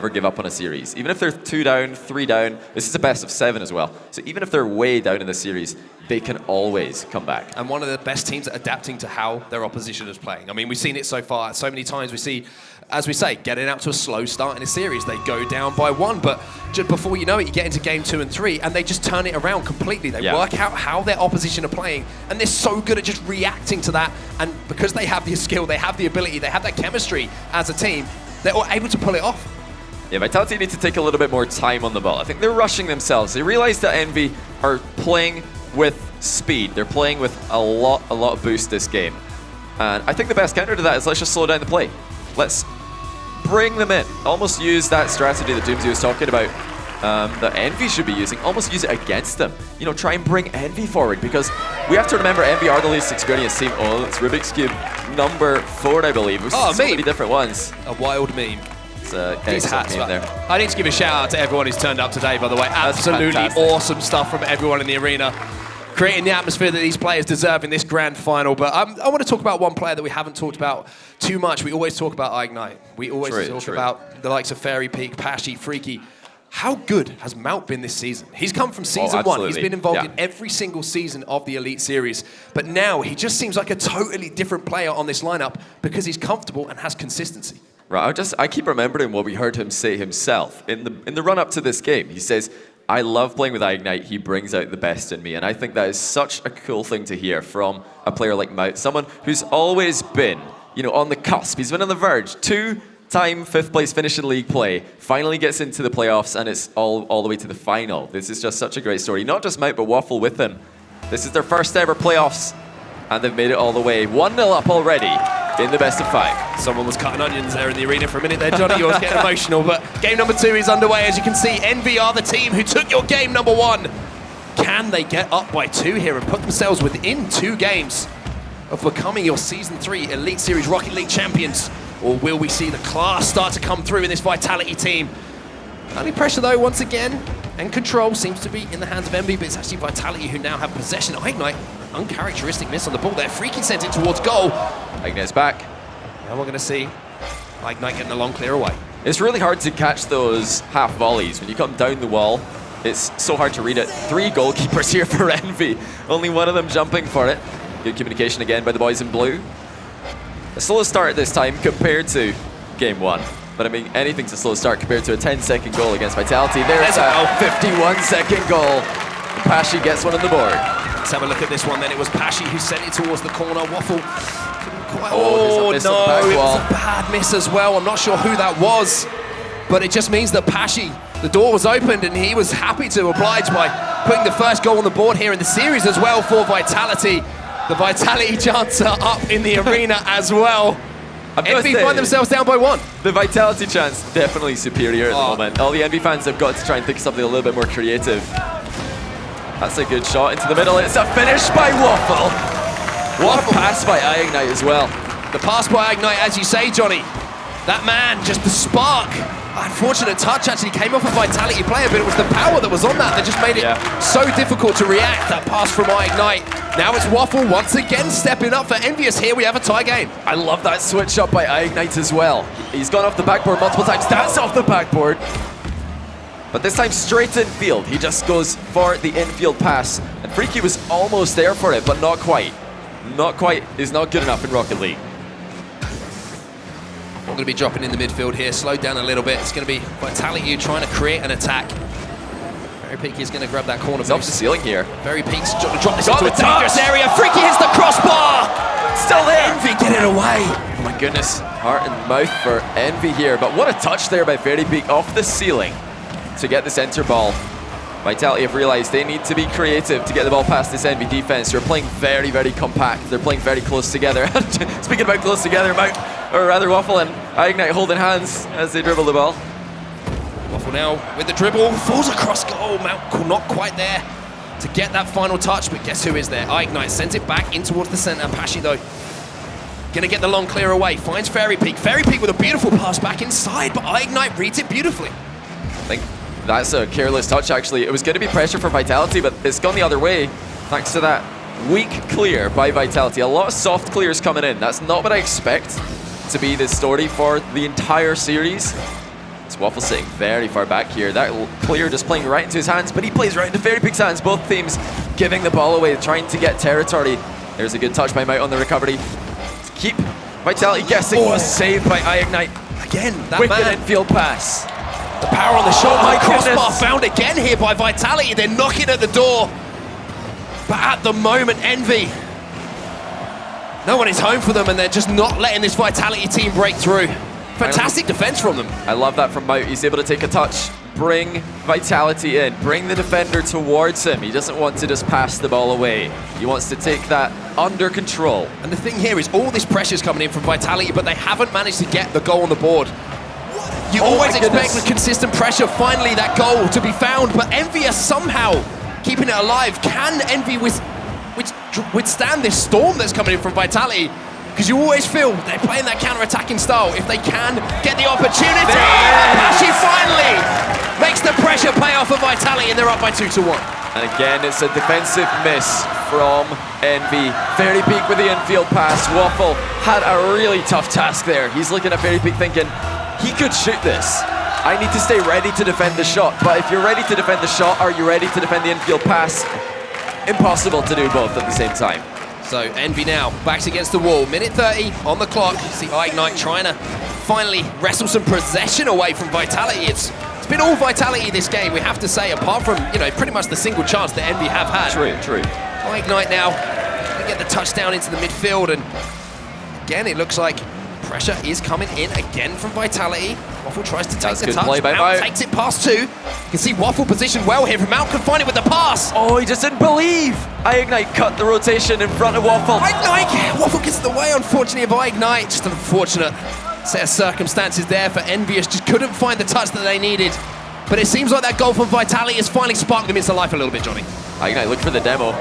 give up on a series. Even if they're 2 down, 3 down, this is a best of 7 as well. So even if they're way down in the series, they can always come back. And one of the best teams at adapting to how their opposition is playing. I mean, we've seen it so far. So many times we see, as we say, getting out to a slow start in a series. They go down by 1, but just before you know it, you get into game 2 and 3, and they just turn it around completely. They work out how their opposition are playing, and they're so good at just reacting to that. And because they have the skill, they have the ability, they have that chemistry as a team, they're all able to pull it off. Yeah, Vitality need to take a little bit more time on the ball. I think they're rushing themselves. They realize that Envy are playing with speed. They're playing with a lot of boost this game. And I think the best counter to that is let's just slow down the play. Let's bring them in. Almost use that strategy that Doomsy was talking about that Envy should be using. Almost use it against them. Try and bring Envy forward, because we have to remember Envy are the least experienced team. Oh, it's Rubik's Cube number 4, I believe. We've seen so many different ones. A wild meme. These hats there. I need to give a shout out to everyone who's turned up today, by the way. Absolutely awesome stuff from everyone in the arena, creating the atmosphere that these players deserve in this grand final. But I want to talk about one player that we haven't talked about too much. We always talk about Eyegnite. We always talk about the likes of Fairypeak, Paschy, Freakii. How good has Mout been this season? He's come from season 1. He's been involved in every single season of the Elite Series. But now he just seems like a totally different player on this lineup because he's comfortable and has consistency. Right, I keep remembering what we heard him say himself in the run-up to this game. He says, I love playing with Eyegnite. He brings out the best in me. And I think that is such a cool thing to hear from a player like Mout, someone who's always been, on the cusp. He's been on the verge. 2-time 5th place finish in league play, finally gets into the playoffs, and it's all the way to the final. This is just such a great story. Not just Mout, but Waffle with him. This is their first ever playoffs, and they've made it all the way. 1-0 up already in the best of 5. Someone was cutting onions there in the arena for a minute there, Johnny. You was getting emotional, but game number 2 is underway. As you can see, Envy are the team who took your game number 1. Can they get up by 2 here and put themselves within 2 games of becoming your Season 3 Elite Series Rocket League champions? Or will we see the class start to come through in this Vitality team? Only pressure though, once again, and control seems to be in the hands of Envy, but it's actually Vitality who now have possession. Eyegnite, uncharacteristic miss on the ball there. Freakii sent it towards goal. Eyegnite's back. Now we're going to see Eyegnite getting a long clear away. It's really hard to catch those half volleys. When you come down the wall, it's so hard to read it. 3 goalkeepers here for Envy. Only one of them jumping for it. Good communication again by the boys in blue. A slow start this time compared to game 1. But I mean, anything's a slow start compared to a 10-second goal against Vitality. There's a 51-second goal. And Paschy gets one on the board. Let's have a look at this one then. It was Paschy who sent it towards the corner. Waffle. Oh, there's a miss on the back it wall. was a bad miss as well. I'm not sure who that was. But it just means that Paschy, the door was opened and he was happy to oblige by putting the first goal on the board here in the series as well for Vitality. The Vitality chants are up in the arena as well. Envy find themselves down by 1. The Vitality chance definitely superior at the moment. All the Envy fans have got to try and think of something a little bit more creative. That's a good shot into the middle. It's a finish by Waffle. What a pass by Eyegnite as well. The pass by Eyegnite, as you say, Johnny. That man, just the spark. Unfortunate touch actually came off a Vitality player, but it was the power that was on that just made it so difficult to react. That pass from Eyegnite. Now it's Waffle once again stepping up for Envious. Here we have a tie game. I love that switch up by Eyegnite as well. He's gone off the backboard multiple times. That's off the backboard. But this time straight infield. He just goes for the infield pass. And Freakii was almost there for it, but not quite. Not quite is not good enough in Rocket League. We're going to be dropping in the midfield here, slowed down a little bit. It's going to be Vitality trying to create an attack. Fairypeak is going to grab that corner. He's off the ceiling here. Fairypeak's trying to drop this into a dangerous area. Freakii hits the crossbar! Still there! Envy get it away! Oh my goodness, heart and mouth for Envy here. But what a touch there by Fairypeak off the ceiling to get the center ball. Vitality have realized they need to be creative to get the ball past this Envy defense. They're playing very, very compact. They're playing very close together. Speaking about close together, Waffle and Eyegnite holding hands as they dribble the ball. Waffle now with the dribble, falls across goal. Mout not quite there to get that final touch, but guess who is there? Eyegnite sends it back in towards the center. Paschy though, gonna get the long clear away, finds Fairypeak. Fairypeak with a beautiful pass back inside, but Eyegnite reads it beautifully. I think that's a careless touch actually. It was gonna be pressure for Vitality, but it's gone the other way thanks to that weak clear by Vitality. A lot of soft clears coming in. That's not what I expect to be the story for the entire series. It's Waffle sitting very far back here. That clear just playing right into his hands, but he plays right into Fairypeak's hands. Both teams giving the ball away, trying to get territory. There's a good touch by Mout on the recovery. To keep Vitality guessing. Was saved by Eyegnite. Again, that with man. an infield pass. The power on the shot. my Crossbar goodness. found again here by Vitality. They're knocking at the door. But at the moment, Envy, no one is home for them, and they're just not letting this Vitality team break through. Fantastic defense from them. I love that from Mout. He's able to take a touch, bring Vitality in, bring the defender towards him. He doesn't want to just pass the ball away. He wants to take that under control. And the thing here is all this pressure's coming in from Vitality, but they haven't managed to get the goal on the board. You always expect with consistent pressure, finally that goal to be found, but Envy are somehow keeping it alive. Can Envy withstand this storm that's coming in from Vitality? Because you always feel they're playing that counter-attacking style. If they can get the opportunity, Paschy finally makes the pressure pay off for Vitality, and they're up by 2-1. And again, it's a defensive miss from Envy. Fairypeak with the infield pass. Waffle had a really tough task there. He's looking at Fairypeak thinking, he could shoot this. I need to stay ready to defend the shot. But if you're ready to defend the shot, are you ready to defend the infield pass? Impossible to do both at the same time. So Envy now backs against the wall. Minute 30 on the clock. You see Eyegnite trying to finally wrestle some possession away from Vitality. It's been all Vitality this game, we have to say, apart from, pretty much the single chance that Envy have had. True. Eyegnite now to get the touchdown into the midfield, and again it looks like pressure is coming in again from Vitality. Waffle tries to take the touch. Play by Mout takes it past 2. You can see Waffle positioned well here. Mout can find it with the pass. Oh, he just didn't believe. Eyegnite cut the rotation in front of Waffle. Eyegnite! Waffle gets in the way, unfortunately, of Eyegnite. Just an unfortunate set of circumstances there for Envious. Just couldn't find the touch that they needed. But it seems like that goal from Vitality has finally sparked them into life a little bit, Johnny. Eyegnite, look for the demo.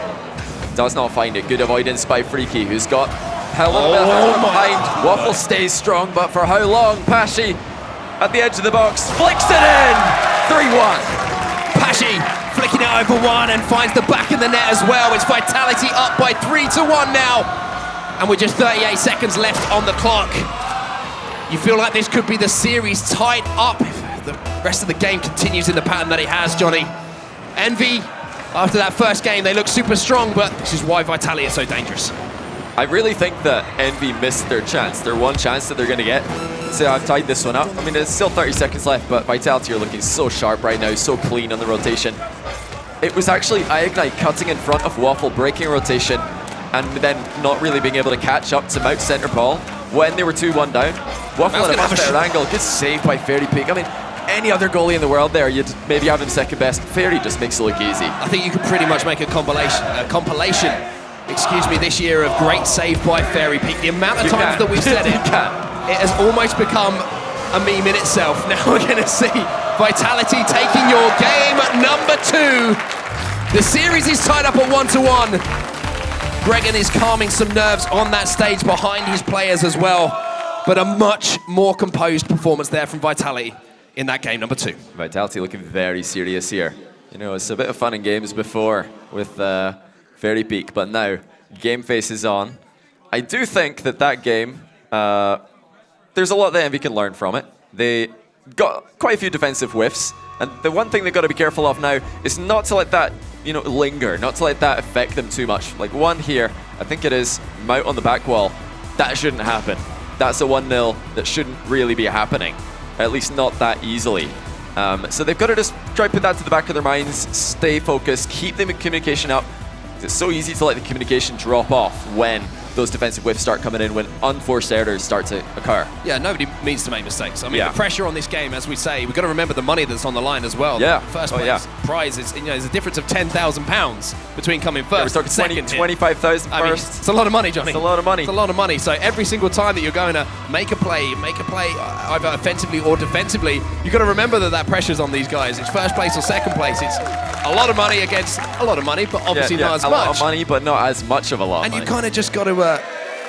does not find it. Good avoidance by Freakii, who's got hell of a bit of help behind. Waffle stays strong, but for how long? Paschy at the edge of the box, flicks it in! 3-1. Paschy flicking it over one and finds the back of the net as well. It's Vitality up by 3-1 now. And with just 38 seconds left on the clock. You feel like this could be the series tied up if the rest of the game continues in the pattern that it has, Johnny. Envy, after that first game, they look super strong, but this is why Vitality is so dangerous. I really think that Envy missed their chance, their one chance that they're going to get. So I've tied this one up. I mean, there's still 30 seconds left, but Vitality are looking so sharp right now, so clean on the rotation. It was actually Eyegnite cutting in front of Waffle, breaking rotation, and then not really being able to catch up to Mout center ball when they were 2-1 down. Waffle at a much better angle. Good save by Fairypeak. I mean, any other goalie in the world there, you'd maybe have him second best. Fairy just makes it look easy. I think you could pretty much make a compilation, this year of great save by Fairypeak. The amount of times that we've said it, it has almost become a meme in itself. Now we're going to see Vitality taking your game number 2. The series is tied up at 1-1. Gregan is calming some nerves on that stage behind his players as well. But a much more composed performance there from Vitality in that game number 2. Vitality looking very serious here. You know, it's a bit of fun and games before with Fairypeak, but now game face is on. I do think that game, there's a lot that Envy can learn from it. They got quite a few defensive whiffs, and the one thing they've got to be careful of now is not to let that, you know, linger, not to let that affect them too much. Like one here, I think it is Mout on the back wall. That shouldn't happen. That's a 1-0 that shouldn't really be happening, at least not that easily. So they've got to just try to put that to the back of their minds, stay focused, keep the communication up. It's so easy to let the communication drop off when those defensive whiffs start coming in, when unforced errors start to occur. Yeah, nobody means to make mistakes. I mean, the pressure on this game, as we say, we've got to remember the money that's on the line as well. Yeah. The first place prize is, there's a difference of £10,000 between coming first and second. 25,000 I mean, it's a lot of money, Johnny. It's a lot of money. It's a lot of money. So every single time that you're going to make a play, either offensively or defensively, you've got to remember that pressure's on these guys. It's first place or second place. It's a lot of money against a lot of money, but obviously not as much. A lot of money, but not as much of a lot. And you kind of just got to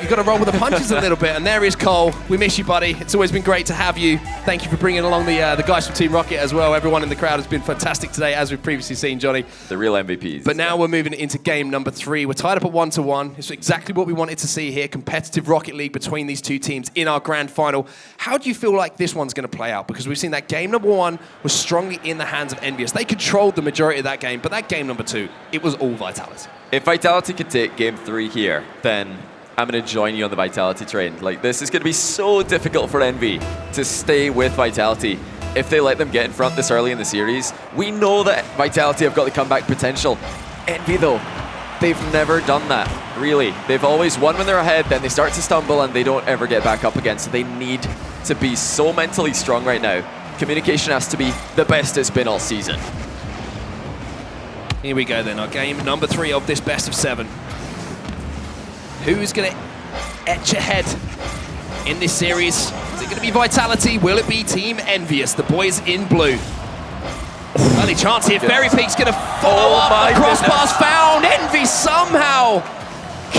you've got to roll with the punches a little bit. And there is Cole. We miss you, buddy. It's always been great to have you. Thank you for bringing along the guys from Team Rocket as well. Everyone in the crowd has been fantastic today, as we've previously seen, Johnny. The real MVPs. But now we're moving into game number 3. We're tied up at 1-1. It's exactly what we wanted to see here. Competitive Rocket League between these two teams in our grand final. How do you feel like this one's going to play out? Because we've seen that game number 1 was strongly in the hands of Envious. They controlled the majority of that game, but that game number 2, it was all Vitality. If Vitality could take game 3 here, then I'm going to join you on the Vitality train. Like, this is going to be so difficult for Envy to stay with Vitality if they let them get in front this early in the series. We know that Vitality have got the comeback potential. Envy, though, they've never done that, really. They've always won when they're ahead, then they start to stumble and they don't ever get back up again. So they need to be so mentally strong right now. Communication has to be the best it's been all season. Here we go then, our game number 3 of this best of 7. Who's going to etch ahead in this series? Is it going to be Vitality? Will it be Team Envious, the boys in blue? Only chance here. Fairypeak's going to follow up. The crossbar's found. Envy somehow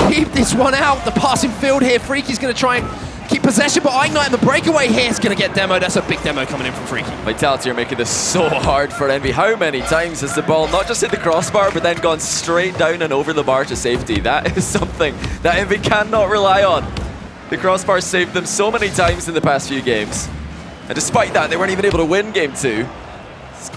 keep this one out. The passing field here. Freaki's going to try and keep possession, but Eyegnite in the breakaway here is going to get demoed. That's a big demo coming in from Freakii. Vitality are making this so hard for Envy. How many times has the ball not just hit the crossbar, but then gone straight down and over the bar to safety? That is something that Envy cannot rely on. The crossbar saved them so many times in the past few games. And despite that, they weren't even able to win game 2.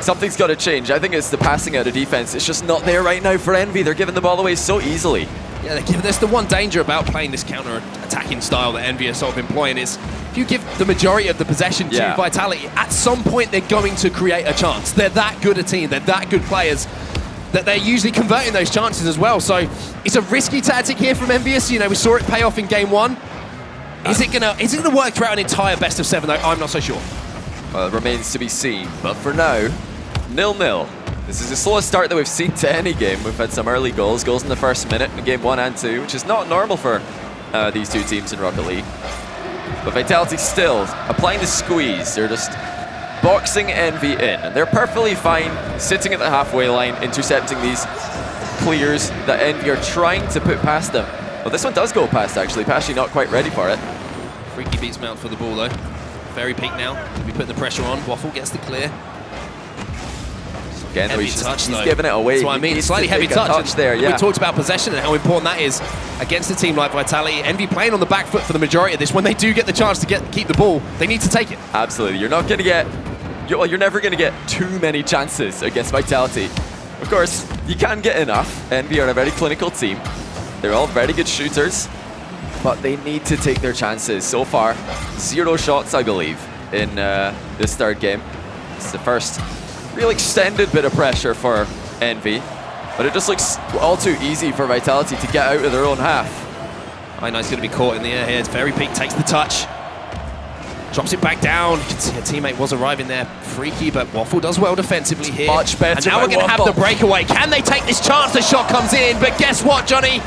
Something's got to change. I think it's the passing out of defense. It's just not there right now for Envy. They're giving the ball away so easily. Yeah, there's the one danger about playing this counter-attacking style that Envy are sort of employing is if you give the majority of the possession to Vitality, at some point they're going to create a chance. They're that good a team, they're that good players that they're usually converting those chances as well. So it's a risky tactic here from Envious. You know, we saw it pay off in game 1. Is it gonna work throughout an entire best of 7 though? I'm not so sure. Well, it remains to be seen. But for now, 0-0. This is the slowest start that we've seen to any game. We've had some early goals in the first minute in game 1 and 2, which is not normal for these two teams in Rocket League. But Vitality still applying the squeeze. They're just boxing Envy in, and they're perfectly fine sitting at the halfway line, intercepting these clears that Envy are trying to put past them. Well, this one does go past, actually. Paschy not quite ready for it. Freakii beats Mout for the ball, though. Fairypeak now. He'll be putting the pressure on. Waffle gets the clear. Again, Heavy he's touch, though. giving it away. That's what I He mean. needs Slightly to heavy take a touch. there, yeah. We talked about possession and how important that is against a team like Vitality. Envy playing on the back foot for the majority of this. When they do get the chance to keep the ball, they need to take it. Absolutely. You're not going to get... You're never going to get too many chances against Vitality. Of course, you can get enough. Envy are a very clinical team. They're all very good shooters, but they need to take their chances. So far, 0 shots, I believe, in this third game. It's the first real extended bit of pressure for Envy, but it just looks all too easy for Vitality to get out of their own half. Eyegnite's going to be caught in the air here. Fairypeak takes the touch. Drops it back down. You can see a teammate was arriving there. Freaky, but Waffle does well defensively here. Much better. And now we're going to have the breakaway. Can they take this chance? The shot comes in, but guess what, Johnny?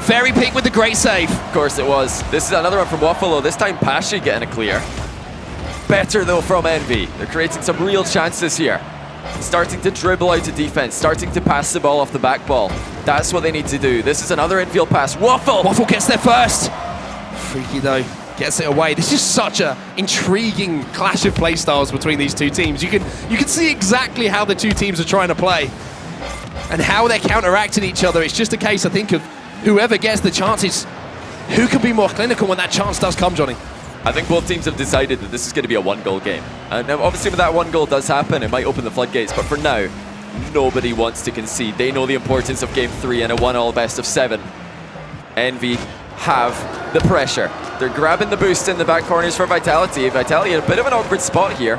Fairypeak with the great save. Of course it was. This is another one from Waffle, though. This time Paschy getting a clear. Better, though, from Envy. They're creating some real chances here. Starting to dribble out of defense, starting to pass the ball off the back ball. That's what they need to do. This is another infield pass. Waffle! Waffle gets there first. Freaky, though, gets it away. This is such an intriguing clash of play styles between these two teams. You can see exactly how the two teams are trying to play and how they're counteracting each other. It's just a case, I think, of whoever gets the chances, who can be more clinical when that chance does come, Johnny. I think both teams have decided that this is going to be a 1-goal game. And obviously when that 1 goal does happen, it might open the floodgates, but for now, nobody wants to concede. They know the importance of game 3 and a 1-all best of 7. Envy have the pressure. They're grabbing the boost in the back corners for Vitality. Vitality in a bit of an awkward spot here.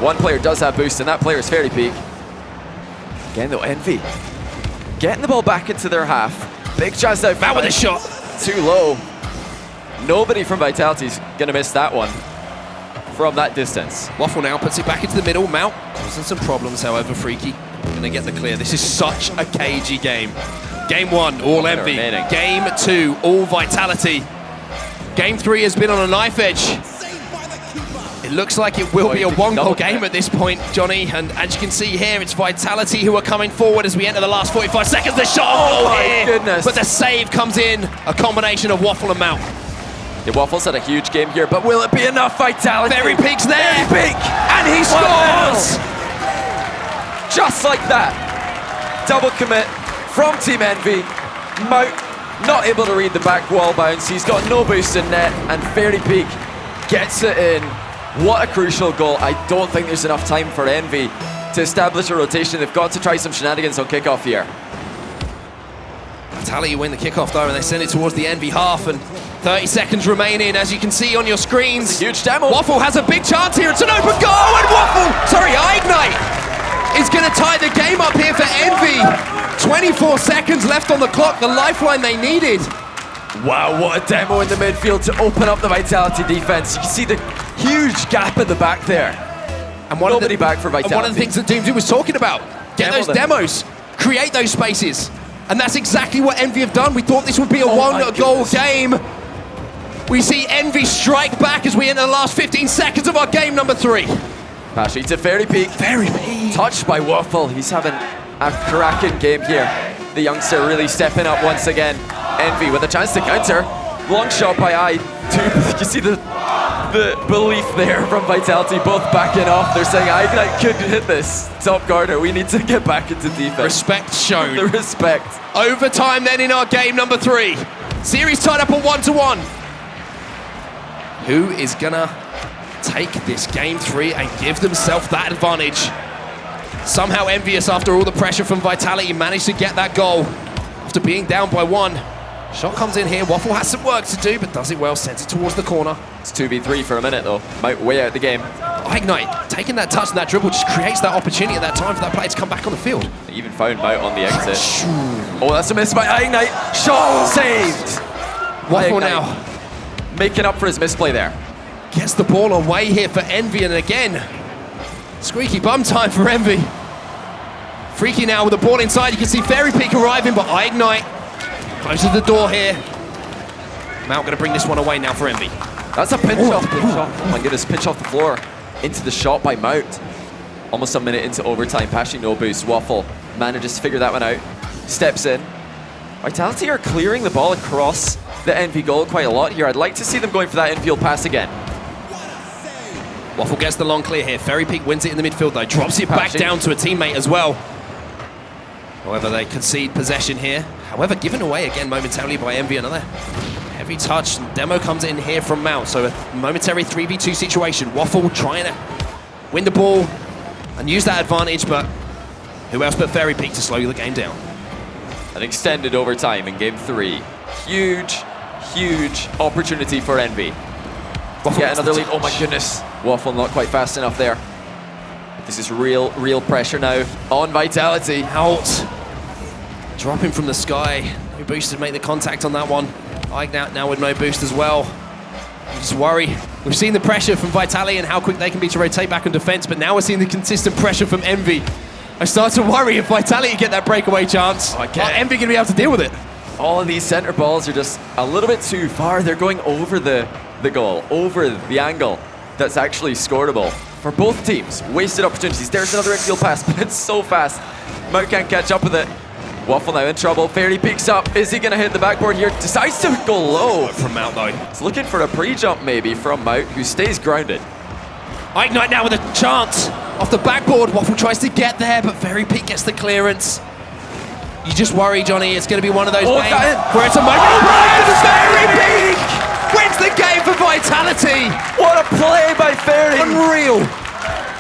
One player does have boost, and that player is Fairypeak. Again though, Envy getting the ball back into their half. Big chance out. That with a shot. Too low. Nobody from Vitality's going to miss that one from that distance. Waffle now puts it back into the middle. Mout causing some problems, however. Freaky going to get the clear. This is such a cagey game. Game 1, all Envy. Game 2, all Vitality. Game 3 has been on a knife edge. It looks like it will be a 1-goal game at this point, Johnny. And as you can see here, it's Vitality who are coming forward as we enter the last 45 seconds. The shot on goal here. Goodness. But the save comes in, a combination of Waffle and Mout. Yeah, Waffle's had a huge game here, but will it be enough Vitality? Fairypeak's there. Fairypeak! And he scores! Just like that. Double commit from Team Envy. Mout not able to read the back wall bounce. He's got no boost in net, and Fairypeak gets it in. What a crucial goal. I don't think there's enough time for Envy to establish a rotation. They've got to try some shenanigans on kickoff here. Vitality win the kickoff though, and they send it towards the Envy half, and 30 seconds remaining, as you can see on your screens. It's a huge demo. Waffle has a big chance here. It's an open goal, and Eyegnite is going to tie the game up here for Envy. 24 seconds left on the clock, the lifeline they needed. Wow, what a demo in the midfield to open up the Vitality defense. You can see the huge gap in the back there. And nobody back for Vitality. And one of the things that Doomsday was talking about, get those demos, create those spaces. And that's exactly what Envy have done. We thought this would be a 1-goal game. We see Envy strike back as we enter the last 15 seconds of our game number 3. Paschy to Fairypeak. Fairypeak. Touched by Waffle. He's having a cracking game here. The youngster really stepping up once again. Envy with a chance to counter. Long shot by Eye. You see the belief there from Vitality, both backing off. They're saying, Eyegnite could hit this top corner. We need to get back into defense. Respect shown. The respect. Overtime then in our game number 3. Series tied up at 1-1. Who is gonna take this game 3 and give themselves that advantage? Somehow Envious, after all the pressure from Vitality, managed to get that goal after being down by 1. Shot comes in here. Waffle has some work to do, but does it well. Sends it towards the corner. It's 2v3 for a minute though. Way out the game. Eyegnite taking that touch and that dribble just creates that opportunity at that time for that player to come back on the field. They even found Mout on the exit. Oh, that's a miss by Eyegnite. Shot saved. Waffle Eyegnite now making up for his misplay there. gets the ball away here for Envy, and again, squeaky bum time for Envy. Freaky now with the ball inside. You can see Fairypeak arriving, but Eyegnite closes the door here. Mout going to bring this one away now for Envy. That's a pinch off. Oh my goodness, pinch off the floor into the shot by Mout. Almost a minute into overtime. Paschy no boost. Waffle manages to figure that one out. steps in. Vitality are clearing the ball across the Envy goal quite a lot here. I'd like to see them going for that infield pass again. Waffle gets the long clear here. Fairypeak wins it in the midfield though. Drops it back down to a teammate as well. However, they concede possession here. However, given away again momentarily by Envy. Another heavy touch. Demo comes in here from Mout. So a momentary 3v2 situation. Waffle trying to win the ball and use that advantage, but who else but Fairypeak to slow the game down? An extended overtime in game 3. Huge, huge opportunity for Envy. Waffle get another lead. Oh my goodness. Waffle not quite fast enough there. This is real pressure now on Vitality. Out. Dropping from the sky. No boost to make the contact on that one. Eyegnite now with no boost as well. You just worry. We've seen the pressure from Vitality and how quick they can be to rotate back on defense, but now we're seeing the consistent pressure from Envy. I start to worry if Vitality get that breakaway chance. Are Envy going to be able to deal with it? All of these center balls are just a little bit too far. They're going over the goal, over the angle that's actually scoreable for both teams. Wasted opportunities. There's another infield pass, but it's so fast. Mout can't catch up with it. Waffle now in trouble. Fairy peeks up. Is he going to hit the backboard here? Decides to go low. From Mout though. He's looking for a pre-jump maybe from Mout, who stays grounded. Eyegnite now with a chance off the backboard. Waffle tries to get there, but Fairypeak gets the clearance. You just worry, Johnny, it's going to be one of those games where it's a moment. Fairypeak wins the game for Vitality. What a play by Fairy. Unreal.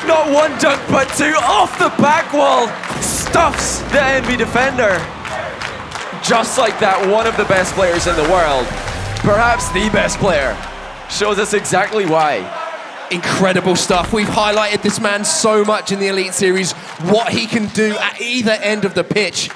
Not one dunk, but two off the back wall. Stuffs the Envy defender. Just like that, one of the best players in the world, perhaps the best player, shows us exactly why. Incredible stuff. We've highlighted this man so much in the Elite Series, what he can do at either end of the pitch.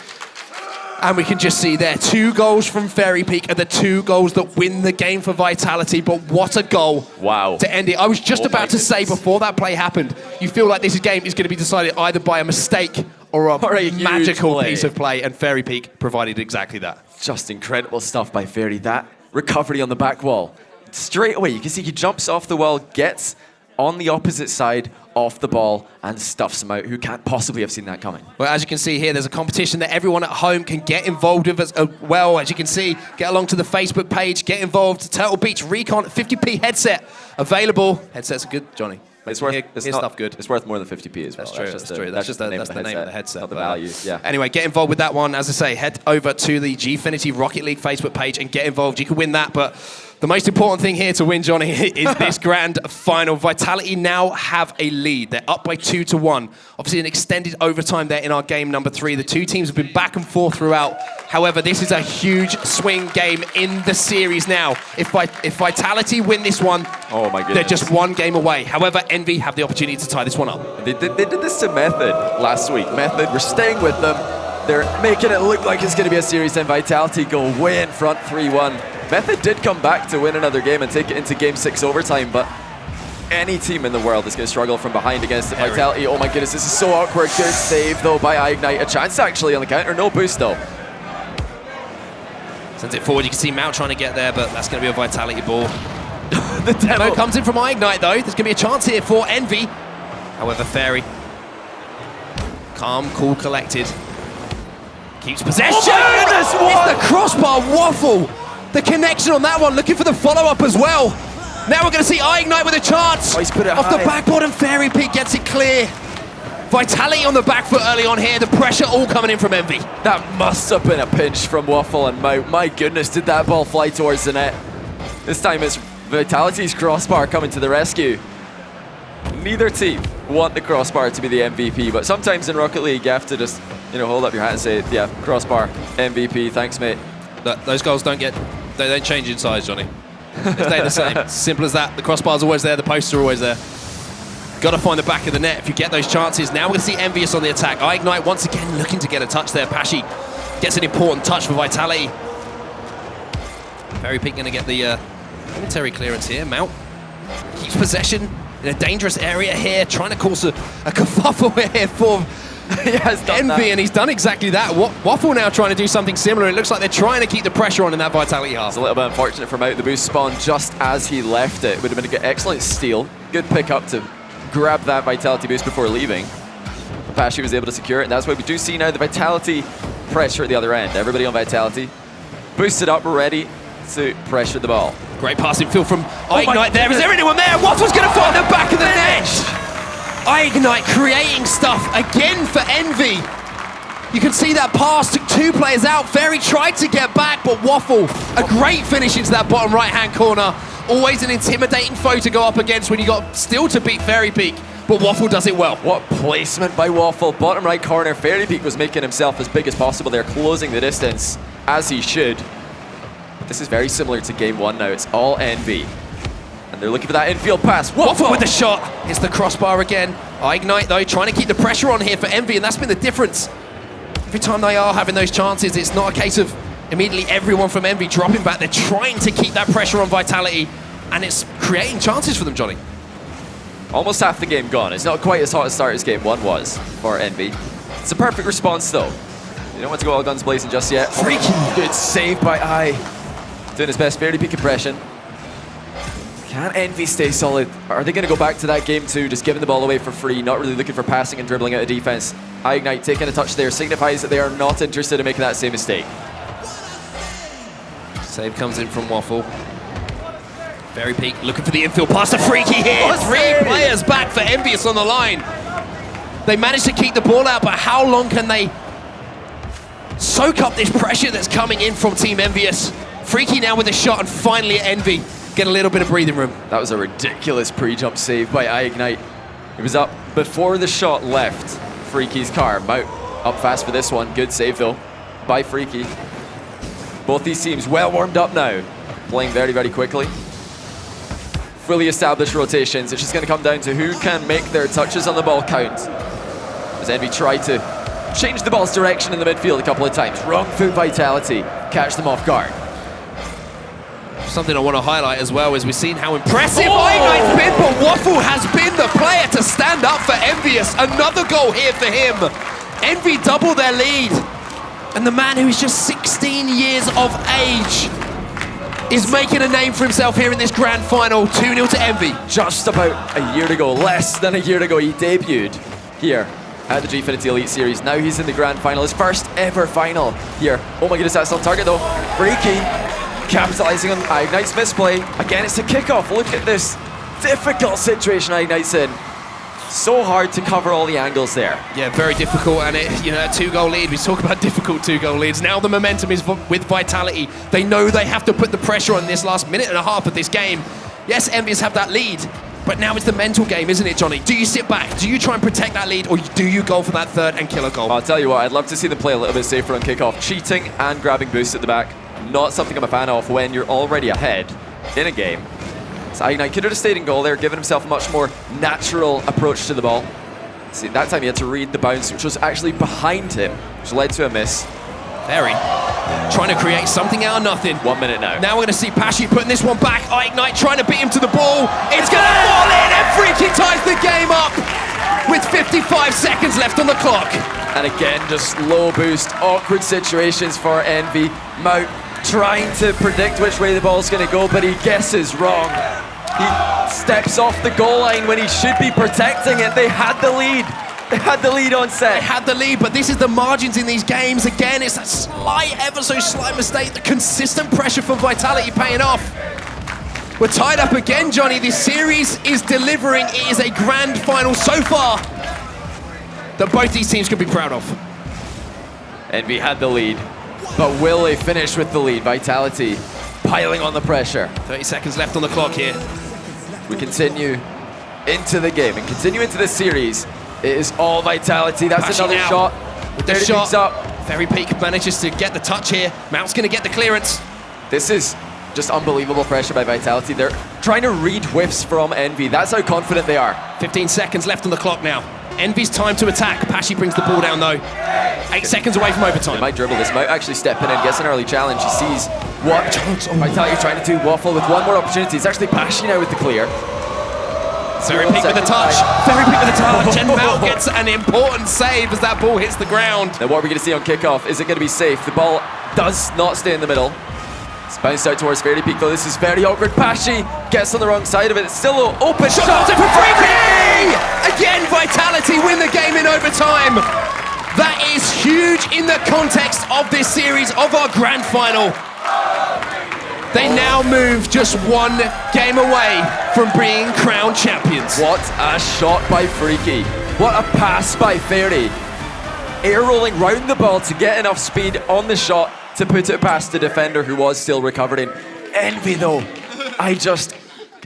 And we can just see there, 2 goals from Fairypeak are the 2 goals that win the game for Vitality, but what a goal to end it. I was just about to say before that play happened, you feel like this game is going to be decided either by a mistake or a magical piece of play, and Fairypeak provided exactly that. Just incredible stuff by Fairy. That recovery on the back wall. Straight away, you can see he jumps off the wall, gets on the opposite side off the ball and stuffs him out. Who can't possibly have seen that coming? Well, as you can see here, there's a competition that everyone at home can get involved with as well. As you can see, get along to the Facebook page, get involved. Turtle Beach Recon 50p headset available. Headsets are good, Johnny. It's worth, stuff good. It's worth more than 50p as well. That's true. That's just the name of the headset. Not the value. Yeah. Anyway, get involved with that one. As I say, head over to the Gfinity Rocket League Facebook page and get involved. You can win that, but the most important thing here to win, Johnny, is this grand final. Vitality now have a lead. They're up by 2-1. Obviously, an extended overtime there in our game number 3. The 2 teams have been back and forth throughout. However, this is a huge swing game in the series now. If Vitality win this one, oh my goodness, they're just 1 game away. However, Envy have the opportunity to tie this one up. They did this to Method last week. Method, we're staying with them. They're making it look like it's going to be a series, and Vitality go way in front 3-1. Method did come back to win another game and take it into game 6 overtime, but any team in the world is going to struggle from behind against the Vitality. Oh my goodness, this is so awkward. Good save though by Eyegnite. A chance actually on the counter, no boost though. Sends it forward, you can see Mout trying to get there, but that's going to be a Vitality ball. The demo comes in from Eyegnite though. There's going to be a chance here for Envy. However, Fairy, calm, cool, collected, keeps possession. Oh my goodness, what? It's the crossbar. Waffle. The connection on that one, looking for the follow-up as well. Now we're going to see Eyegnite with a chance. He's put it off high. The backboard, and Fairypeak gets it clear. Vitality on the back foot early on here. The pressure all coming in from Envy. That must have been a pinch from Waffle and Mout. My goodness, did that ball fly towards the net. This time it's Vitality's crossbar coming to the rescue. Neither team want the crossbar to be the MVP, but sometimes in Rocket League you have to just, hold up your hat and say, yeah, crossbar, MVP, thanks mate. Those goals don't change in size, Johnny. They stay the same. Simple as that. The crossbar's always there, the posts are always there. Got to find the back of the net if you get those chances. Now we're going to see Envious on the attack. Eyegnite once again looking to get a touch there. Paschy gets an important touch for Vitality. Fairypeak going to get the momentary clearance here. Mout keeps possession in a dangerous area here, trying to cause a kerfuffle here for Envy, and he's done exactly that. Waffle now trying to do something similar. It looks like they're trying to keep the pressure on in that Vitality half. It's a little bit unfortunate for Mout. The boost spawned just as he left it. It would have been an excellent steal. Good pick up to grab that Vitality boost before leaving. Paschy was able to secure it, and that's what we do see now. The Vitality pressure at the other end. Everybody on Vitality, boosted up, ready to pressure the ball. Great passing field from Eyegnite there. Is there anyone there? Waffle's going to find the back of the net. Eyegnite creating stuff again for Envy. You can see that pass took 2 players out. Fairy tried to get back, but Waffle, a great finish into that bottom right-hand corner. Always an intimidating foe to go up against when you got still to beat Fairypeak, but Waffle does it well. What placement by Waffle. Bottom right corner. Fairypeak was making himself as big as possible there, closing the distance as he should. This is very similar to game 1 now. It's all Envy. And they're looking for that infield pass. Waffle with the shot. Hits the crossbar again. Eyegnite, though, trying to keep the pressure on here for Envy, and that's been the difference. Every time they are having those chances, it's not a case of immediately everyone from Envy dropping back. They're trying to keep that pressure on Vitality, and it's creating chances for them, Johnny. Almost half the game gone. It's not quite as hot a start as game 1 was for Envy. It's a perfect response, though. You don't want to go all guns blazing just yet. Freaky! Good save by Eye. Doing his best Fairypeak impression. Can Envy stay solid? Are they going to go back to that game 2, just giving the ball away for free, not really looking for passing and dribbling out of defense? Eyegnite taking a touch there signifies that they are not interested in making that same mistake. Save comes in from Waffle. Fairypeak looking for the infield pass to Freakii here. 3 players back for Envious on the line. They managed to keep the ball out, but how long can they soak up this pressure that's coming in from Team Envious? Freakii now with a shot, and finally Envy get a little bit of breathing room. That was a ridiculous pre-jump save by Eyegnite. He was up before the shot left Freaki's car. Mout up fast for this one. Good save though by Freakii. Both these teams well warmed up now, playing very, very quickly. Fully established rotations. It's just going to come down to who can make their touches on the ball count. As Envy tried to change the ball's direction in the midfield a couple of times. Wrong foot Vitality. Catch them off guard. Something I want to highlight as well is we've seen how impressive Eyegnite's been, but Waffle has been the player to stand up for Envious. Another goal here for him. Envy double their lead. And the man who is just 16 years of age is making a name for himself here in this grand final. 2-0 to Envy. Just about a year ago, less than a year ago, he debuted here at the Gfinity Elite Series. Now he's in the grand final, his first ever final here. Oh my goodness, that's on target though. Freakii capitalizing on Eyegnite's misplay. Again, it's a kickoff. Look at this difficult situation Eyegnite's in. So hard to cover all the angles there. Yeah, very difficult, and it, you know, a 2-goal lead. We talk about difficult 2-goal leads. Now the momentum is with Vitality. They know they have to put the pressure on this last minute and a half of this game. Yes, Envious have that lead, but now it's the mental game, isn't it, Johnny? Do you sit back? Do you try and protect that lead, or do you go for that third and kill a goal? I'll tell you what, I'd love to see them play a little bit safer on kickoff. Cheating and grabbing boosts at the back. Not something I'm a fan of when you're already ahead in a game. So Eyegnite could have stayed in goal there, given himself a much more natural approach to the ball. See, that time he had to read the bounce, which was actually behind him, which led to a miss. Fairy trying to create something out of nothing. 1 minute now. Now we're going to see Paschy putting this one back. Eyegnite trying to beat him to the ball. It's going to fall in, and Freakii ties the game up with 55 seconds left on the clock. And again, just low boost, awkward situations for Envy. Mout trying to predict which way the ball's going to go, but he guesses wrong. He steps off the goal line when he should be protecting it. They had the lead. They had the lead on set. They had the lead, but this is the margins in these games. Again, it's that slight, ever so slight mistake. The consistent pressure from Vitality paying off. We're tied up again, Johnny. This series is delivering. It is a grand final so far that both these teams can be proud of. Envy had the lead, but will they finish with the lead? Vitality piling on the pressure. 30 seconds left on the clock here. We continue into the game and continue into the series. It is all Vitality. That's Paschy another now shot. with the shot. Up. Fairypeak manages to get the touch here. Mout's going to get the clearance. This is just unbelievable pressure by Vitality. They're trying to read whiffs from Envy. That's how confident they are. 15 seconds left on the clock now. Envy's time to attack. Paschy brings the ball down though. 8 seconds away from overtime. They might dribble this. Mout actually stepping in, gets an early challenge. He sees what Vitality are trying to do. Waffle with one more opportunity. It's actually Paschy now with the clear. Fairypeak with the touch. Fairypeak with the touch. And Mout gets an important save as that ball hits the ground. Now what are we going to see on kickoff? Is it going to be safe? The ball does not stay in the middle. It's bounced out towards Fairypeak though. This is very awkward. Paschy gets on the wrong side of it. It's still open. Shot for Freakii! Again, Vitality win the game in overtime. That is huge in the context of this series, of our grand final. They now move just one game away from being crowned champions. What a shot by Freakii. What a pass by Fairy. Air rolling round the ball to get enough speed on the shot to put it past the defender who was still recovering. Envy though,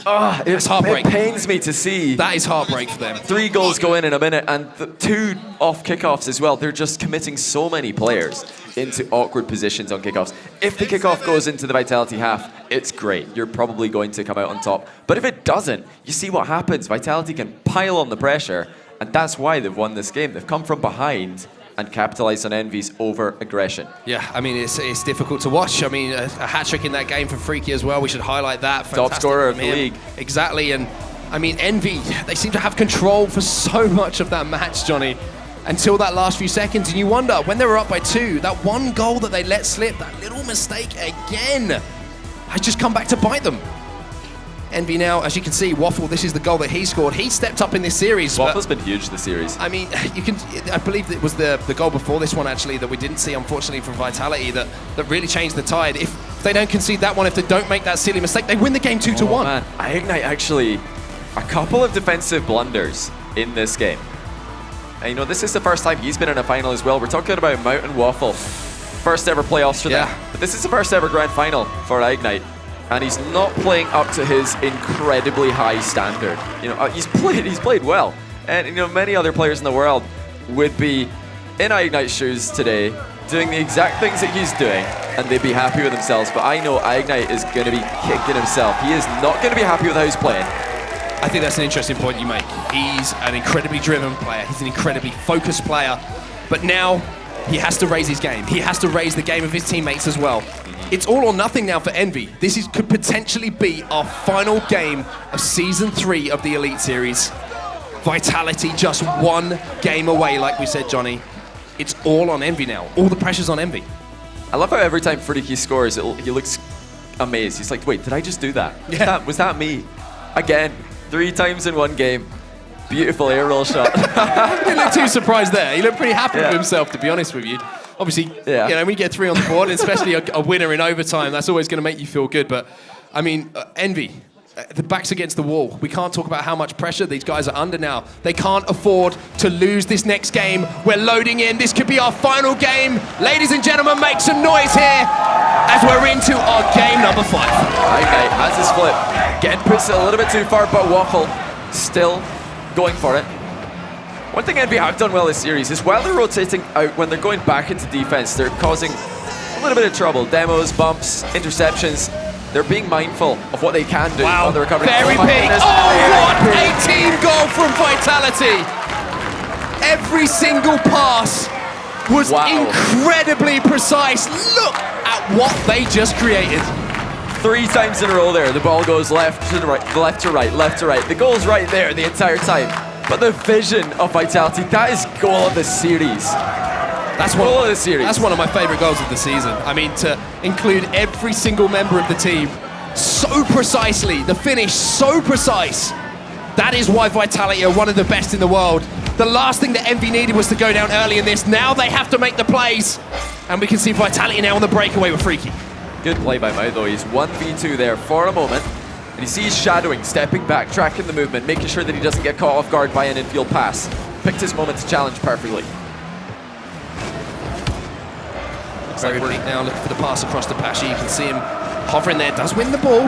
It's heartbreak. It pains me to see. That is heartbreak for them. 3 goals go in a minute, and 2 off kickoffs as well. They're just committing so many players into awkward positions on kickoffs. If the kickoff goes into the Vitality half, it's great. You're probably going to come out on top. But if it doesn't, you see what happens. Vitality can pile on the pressure, and that's why they've won this game. They've come from behind and capitalized on Envy's over-aggression. Yeah, I mean, it's difficult to watch. I mean, a hat-trick in that game for Freakii as well. We should highlight that. Top Fantastic scorer of from the him. league. Exactly, and I mean, Envy, they seem to have control for so much of that match, Johnny, until that last few seconds. And you wonder, when they were up by 2, that one goal that they let slip, that little mistake again, has just come back to bite them. Envy now, as you can see, Waffle, this is the goal that he scored. He stepped up in this series. Waffle's been huge this series. I mean, I believe it was the goal before this one, actually, that we didn't see, unfortunately, from Vitality, that really changed the tide. If they don't concede that one, if they don't make that silly mistake, they win the game 2-1. Man, Eyegnite actually, a couple of defensive blunders in this game. And you know, this is the first time he's been in a final as well. We're talking about Mout and Waffle. First ever playoffs for them. But this is the first ever grand final for Eyegnite. And he's not playing up to his incredibly high standard. You know, he's played well. And you know, many other players in the world would be in Eyegnite's shoes today, doing the exact things that he's doing, and they'd be happy with themselves. But I know Eyegnite is going to be kicking himself. He is not going to be happy with how he's playing. I think that's an interesting point you make. He's an incredibly driven player. He's an incredibly focused player. But now he has to raise his game. He has to raise the game of his teammates as well. It's all or nothing now for Envy. This could potentially be our final game of Season 3 of the Elite Series. Vitality just one game away, like we said, Johnny. It's all on Envy now. All the pressure's on Envy. I love how every time Freakii scores, he looks amazed. He's like, wait, did I just do that? Yeah. Was that me? Again, 3 times in one game. Beautiful air roll shot. He didn't look too surprised there. He looked pretty happy with himself, to be honest with you. Obviously, you know, when you get 3 on the board, especially a winner in overtime, that's always going to make you feel good. But, I mean, Envy, the back's against the wall. We can't talk about how much pressure these guys are under now. They can't afford to lose this next game. We're loading in. This could be our final game. Ladies and gentlemen, make some noise here as we're into our game number 5. Okay, has his flip. Again, puts it a little bit too far, but Waffle still going for it. One thing Envy have done well this series is while they're rotating out, when they're going back into defense, they're causing a little bit of trouble. Demos, bumps, interceptions. They're being mindful of what they can do while they're recovering. Fairypeak! Oh, what a team goal from Vitality! Every single pass was incredibly precise. Look at what they just created. 3 times in a row there, the ball goes left to right, left to right, left to right. The goal's right there the entire time. But the vision of Vitality, that is goal of the series. That's goal of the series. That's one of my favorite goals of the season. I mean, to include every single member of the team so precisely, the finish so precise. That is why Vitality are one of the best in the world. The last thing that Envy needed was to go down early in this. Now they have to make the plays. And we can see Vitality now on the breakaway with Freakii. Good play by Mout though. He's 1v2 there for a moment. And you see he's shadowing, stepping back, tracking the movement, making sure that he doesn't get caught off guard by an infield pass. Picked his moment to challenge perfectly. Fairypeak now looking for the pass across to Paschy. You can see him hovering there, does win the ball.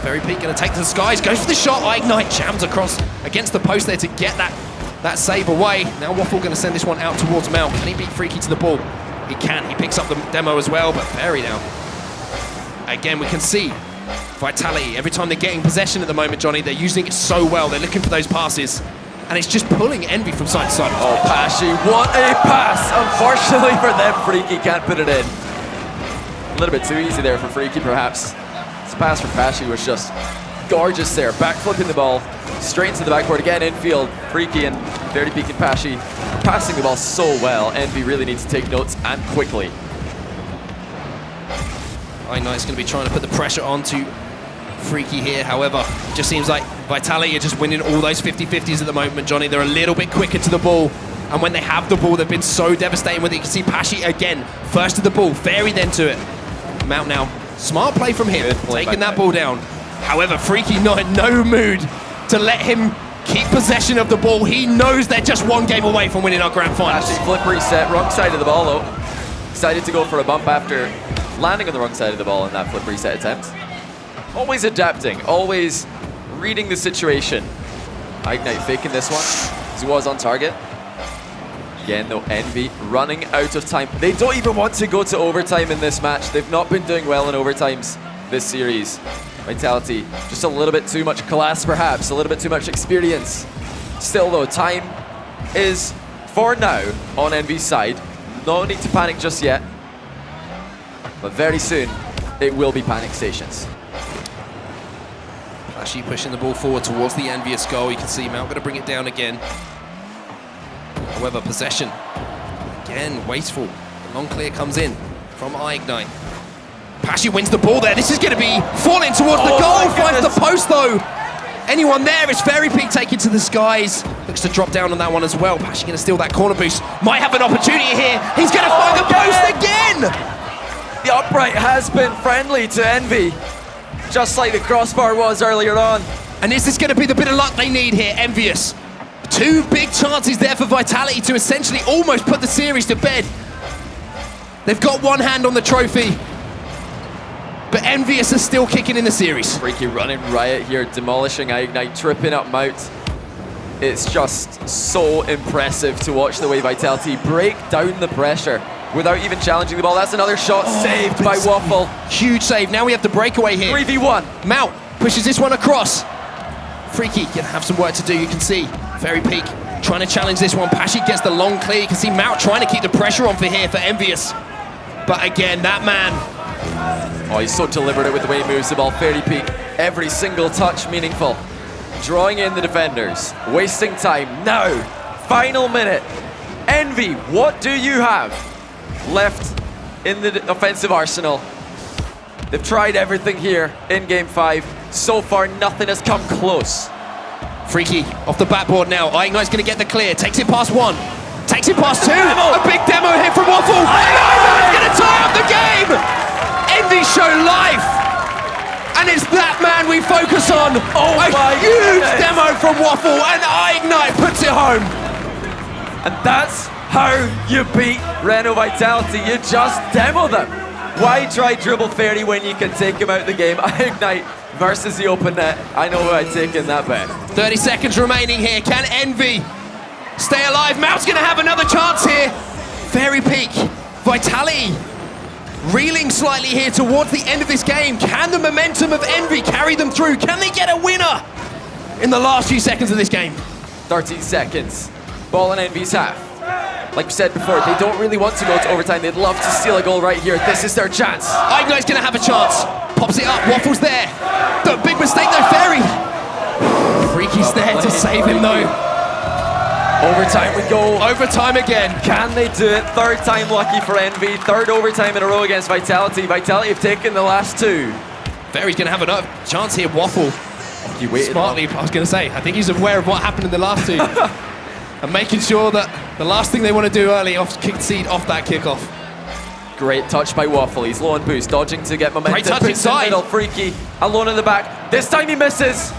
Fairypeak going to take to the skies, goes for the shot. Eyegnite jams across against the post there to get that save away. Now Waffle going to send this one out towards Mout. Can he beat Freakii to the ball? He can. He picks up the demo as well, but Fairy now. Again, we can see Vitality, every time they're getting possession at the moment, Johnny, they're using it so well. They're looking for those passes, and it's just pulling Envy from side to side. Oh, Paschy, what a pass! Unfortunately for them, Freakii can't put it in. A little bit too easy there for Freakii, perhaps. This pass from Paschy was just gorgeous there. Back flipping the ball, straight into the backboard again, infield. Freakii and Fairypeak and Paschy passing the ball so well. Envy really needs to take notes, and quickly. Eyegnite's going to be trying to put the pressure onto Freakii here. However, it just seems like Vitality are just winning all those 50-50s at the moment, Johnny. They're a little bit quicker to the ball. And when they have the ball, they've been so devastating with it. You can see Paschy again, first to the ball, Fairy then to it. Mout now, smart play from him, taking that ball down. However, Freakii not in no mood to let him keep possession of the ball. He knows they're just one game away from winning our grand finals. Paschy flip reset, wrong side of the ball though. Decided to go for a bump after landing on the wrong side of the ball in that flip reset attempt. Always adapting, always reading the situation. Eyegnite faking this one, he was on target. Again though, Envy running out of time. They don't even want to go to overtime in this match. They've not been doing well in overtimes this series. Vitality, just a little bit too much class perhaps, a little bit too much experience. Still though, time is for now on Envy's side. No need to panic just yet, but very soon it will be panic stations. Paschy pushing the ball forward towards the envious goal. You can see Mout going to bring it down again. However, possession, again, wasteful. The long clear comes in from Eyegnite. Paschy wins the ball there. This is going to be falling towards the goal. Finds the post though. Anyone there? Is Fairypeak taken to the skies. Looks to drop down on that one as well. Paschy going to steal that corner boost. Might have an opportunity here. He's going to find the post again. The upright has been friendly to Envy, just like the crossbar was earlier on. And is this going to be the bit of luck they need here? Envious. Two big chances there for Vitality to essentially almost put the series to bed. They've got one hand on the trophy, but Envious is still kicking in the series. Freakii running riot here, demolishing Eyegnite, tripping up Mout. It's just so impressive to watch the way Vitality break down the pressure without even challenging the ball. That's another shot saved by Waffle. Huge save. Now we have the breakaway here. 3v1. Mout pushes this one across. Freakii gonna have some work to do, you can see. Fairypeak trying to challenge this one. Paschy gets the long clear. You can see Mout trying to keep the pressure on for here for Envious. But again, that man. Oh, he's so deliberate with the way he moves the ball. Fairypeak, every single touch meaningful. Drawing in the defenders, wasting time. Now, final minute. Envy, what do you have left in the offensive arsenal? They've tried everything here in Game 5. So far, nothing has come close. Freakii off the backboard now. Eyegnite's going to get the clear. Takes it past one. Takes it past two. A big demo hit from Waffle. And Eyegnite's going to tie up the game. Envy show life. And it's that man we focus on. Oh, a huge demo from Waffle. And Eyegnite puts it home. And that's how you beat Renault Vitality. You just demo them. Why try dribble Fairy when you can take him out of the game? Eyegnite versus the open net. I know who I'd take in that bet. 30 seconds remaining here. Can Envy stay alive? Mout's going to have another chance here. Fairypeak, Vitality reeling slightly here towards the end of this game. Can the momentum of Envy carry them through? Can they get a winner in the last few seconds of this game? 13 seconds. Ball in Envy's half. Like we said before, they don't really want to go to overtime. They'd love to steal a goal right here. This is their chance. Eyegnite's going to have a chance. Pops it up. Waffle's there. The big mistake though, Fairy. Freakii's there to save him though. Overtime we go. Overtime again. Can they do it? Third time lucky for Envy. Third overtime in a row against Vitality. Vitality have taken the last two. Fairy's going to have another chance here. Waffle. He waited smartly, I was going to say. I think he's aware of what happened in the last two. And making sure that the last thing they want to do early off concede off that kickoff. Great touch by Waffle. He's low on boost, dodging to get momentum. Great touch inside. Freakii alone in the back. This time he misses.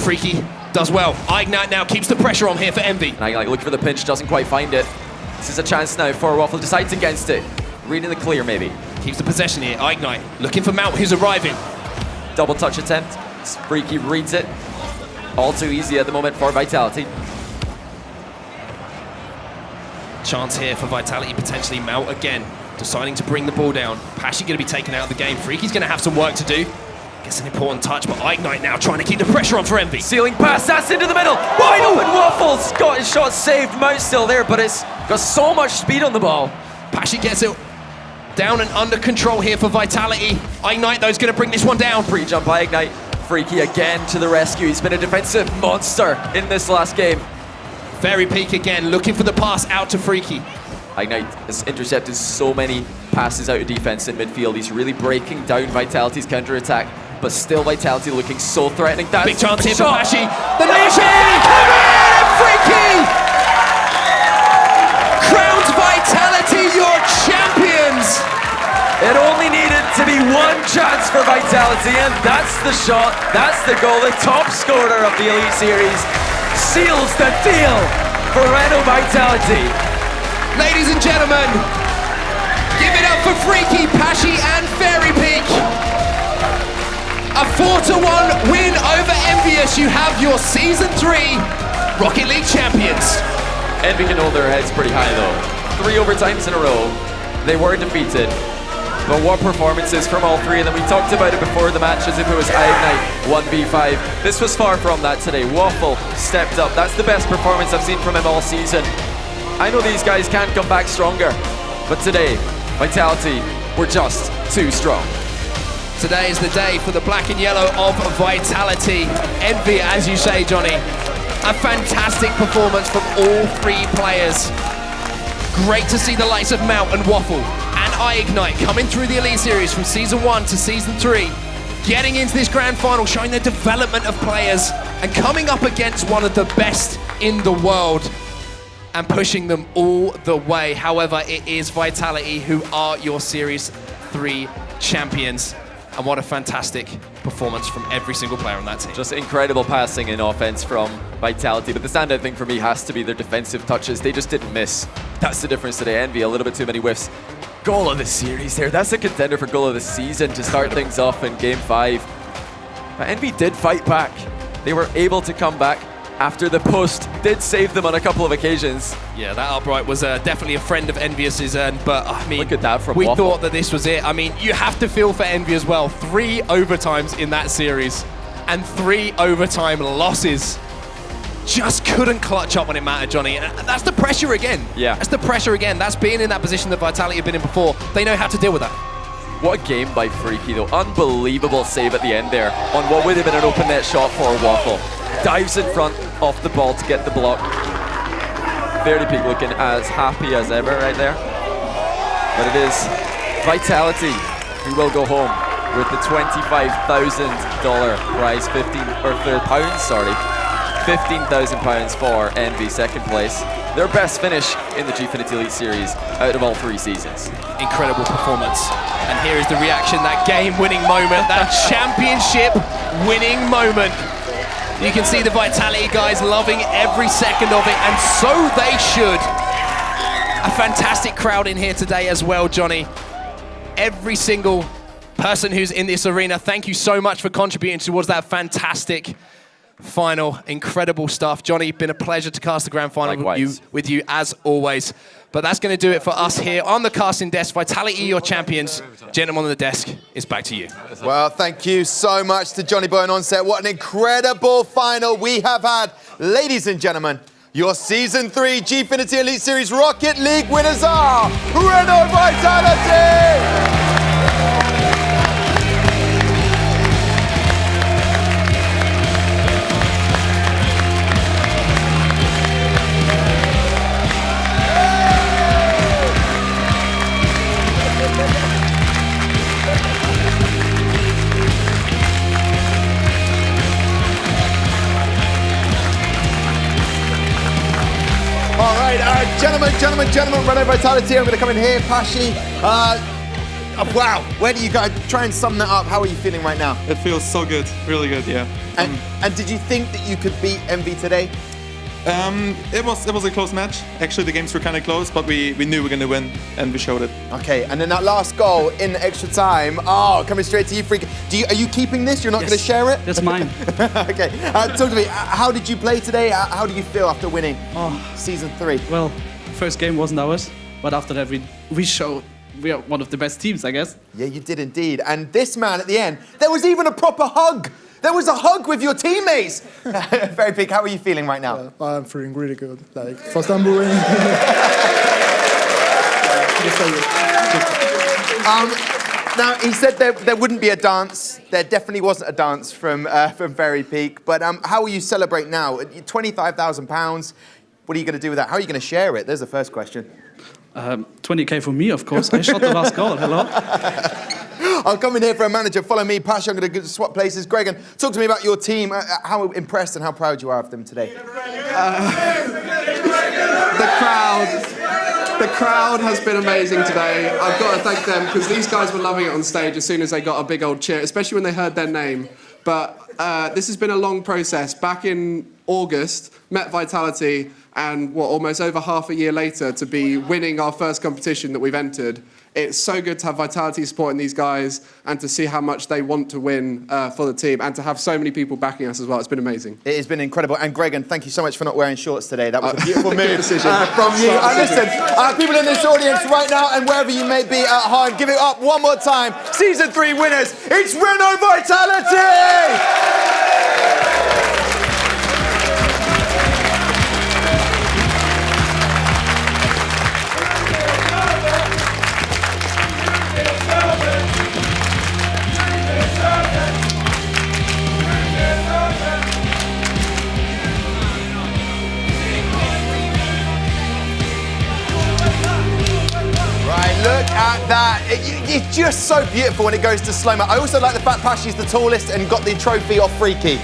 Freakii does well. Eyegnite now keeps the pressure on here for Envy. And Eyegnite looking for the pinch, doesn't quite find it. This is a chance now for Waffle. Decides against it. Reading the clear maybe. Keeps the possession here. Eyegnite looking for Mout, who's arriving. Double touch attempt. Freakii reads it. All too easy at the moment for Vitality. Chance here for Vitality, potentially Mout again, deciding to bring the ball down. Paschy going to be taken out of the game. Freakii's going to have some work to do. Gets an important touch, but Eyegnite now trying to keep the pressure on for Envy. Ceiling pass, that's into the middle. Wide open Waffles. Got his shot saved. Mout's still there, but it's got so much speed on the ball. Paschy gets it down and under control here for Vitality. Eyegnite though is going to bring this one down. Pre-jump by Eyegnite. Freakii again to the rescue. He's been a defensive monster in this last game. Fairypeak again, looking for the pass out to Freakii. Eyegnite has intercepted so many passes out of defense in midfield. He's really breaking down Vitality's counter-attack, but still Vitality looking so threatening. That's big chance here for shot. Paschy. The nation! Freakii! chance for Vitality, and that's the shot, that's the goal. The top scorer of the Elite Series seals the deal for Renault Vitality. Ladies and gentlemen, give it up for Freakii, Paschy and Fairypeak. A 4-1 win over Envious. You have your Season 3 Rocket League champions. Envy can hold their heads pretty high though. 3 overtimes in a row. They were defeated. But what performances from all 3 of them. We talked about it before the match as if it was Eyegnite 1v5. This was far from that today. Waffle stepped up. That's the best performance I've seen from him all season. I know these guys can't come back stronger, but today, Vitality were just too strong. Today is the day for the black and yellow of Vitality. Envy, as you say, Johnny. A fantastic performance from all 3 players. Great to see the likes of Mout and Waffle and Eyegnite coming through the Elite Series from Season 1 to Season 3, getting into this grand final, showing the development of players and coming up against one of the best in the world and pushing them all the way. However, it is Vitality who are your Series 3 champions. And what a fantastic performance from every single player on that team. Just incredible passing and offense from Vitality, but the standout thing for me has to be their defensive touches. They just didn't miss. That's the difference today. Envy, a little bit too many whiffs. Goal of the series there. That's a contender for goal of the season to start things off in Game 5. But Envy did fight back. They were able to come back after the post did save them on a couple of occasions. Yeah, that upright was definitely a friend of Envious's, but I mean, look at that from we Waffle. thought that this was it. I mean, you have to feel for Envy as well. 3 overtimes in that series and 3 overtime losses. Just couldn't clutch up when it mattered, Johnny. And that's the pressure again. Yeah. That's the pressure again. That's being in that position that Vitality have been in before. They know how to deal with that. What a game by Freakii though. Unbelievable save at the end there on what would have been an open net shot for Waffle. Dives in front off the ball to get the block. Fairypeak looking as happy as ever right there. But it is Vitality who will go home with the $25,000 prize, £15,000 for Envy, second place. Their best finish in the Gfinity Elite Series out of all 3 seasons. Incredible performance. And here is the reaction, that game-winning moment, that championship-winning moment. You can see the Vitality guys loving every second of it, and so they should. A fantastic crowd in here today as well, Johnny. Every single person who's in this arena, thank you so much for contributing towards that fantastic final. Incredible stuff. Johnny, been a pleasure to cast the grand final with you as always. But that's going to do it for us here on the casting desk. Vitality, your champions. Gentlemen on the desk, it's back to you. Well, thank you so much to Johnny Boy and Onset. What an incredible final we have had. Ladies and gentlemen, your Season 3 Gfinity Elite Series Rocket League winners are Renault Vitality! All right, gentlemen, Renault Vitality. I'm going to come in here, Paschy. Wow, where do you go? Try and sum that up. How are you feeling right now? It feels so good, really good, yeah. And did you think that you could beat Envy today? It was a close match. Actually, the games were kind of close, but we knew we were going to win, and we showed it. Okay, and then that last goal in extra time. Oh, coming straight to you, Freak. Are you keeping this? You're not going to share it? That's mine. Okay, talk to me. How did you play today? How do you feel after winning Season 3? Well, first game wasn't ours, but after that we showed we are one of the best teams, I guess. Yeah, you did indeed. And this man at the end, there was even a proper hug. There was a hug with your teammates. Fairypeak, how are you feeling right now? I'm feeling really good. Like, first time we win. Now, he said there wouldn't be a dance. There definitely wasn't a dance from Fairypeak. But how will you celebrate now? £25,000. What are you going to do with that? How are you going to share it? There's the first question. 20K for me, of course. I shot the last goal. Hello. I'll come in here for a manager. Follow me, Paschy. I'm going to swap places. Gregan, talk to me about your team. How impressed and how proud you are of them today. The The crowd has been amazing today. I've got to thank them because these guys were loving it on stage as soon as they got a big old cheer, especially when they heard their name. But this has been a long process. Back in August, met Vitality, and almost over half a year later to be winning our first competition that we've entered. It's so good to have Vitality supporting these guys and to see how much they want to win for the team and to have so many people backing us as well. It's been amazing. It has been incredible. And Gregan, thank you so much for not wearing shorts today. That was a beautiful move decision. from you. Listen, people in this audience right now and wherever you may be at home, give it up one more time. Season 3 winners, it's Renault Vitality! Look at that. It's just so beautiful when it goes to slow-mo. I also like the fact Paschy's the tallest and got the trophy off Freakii,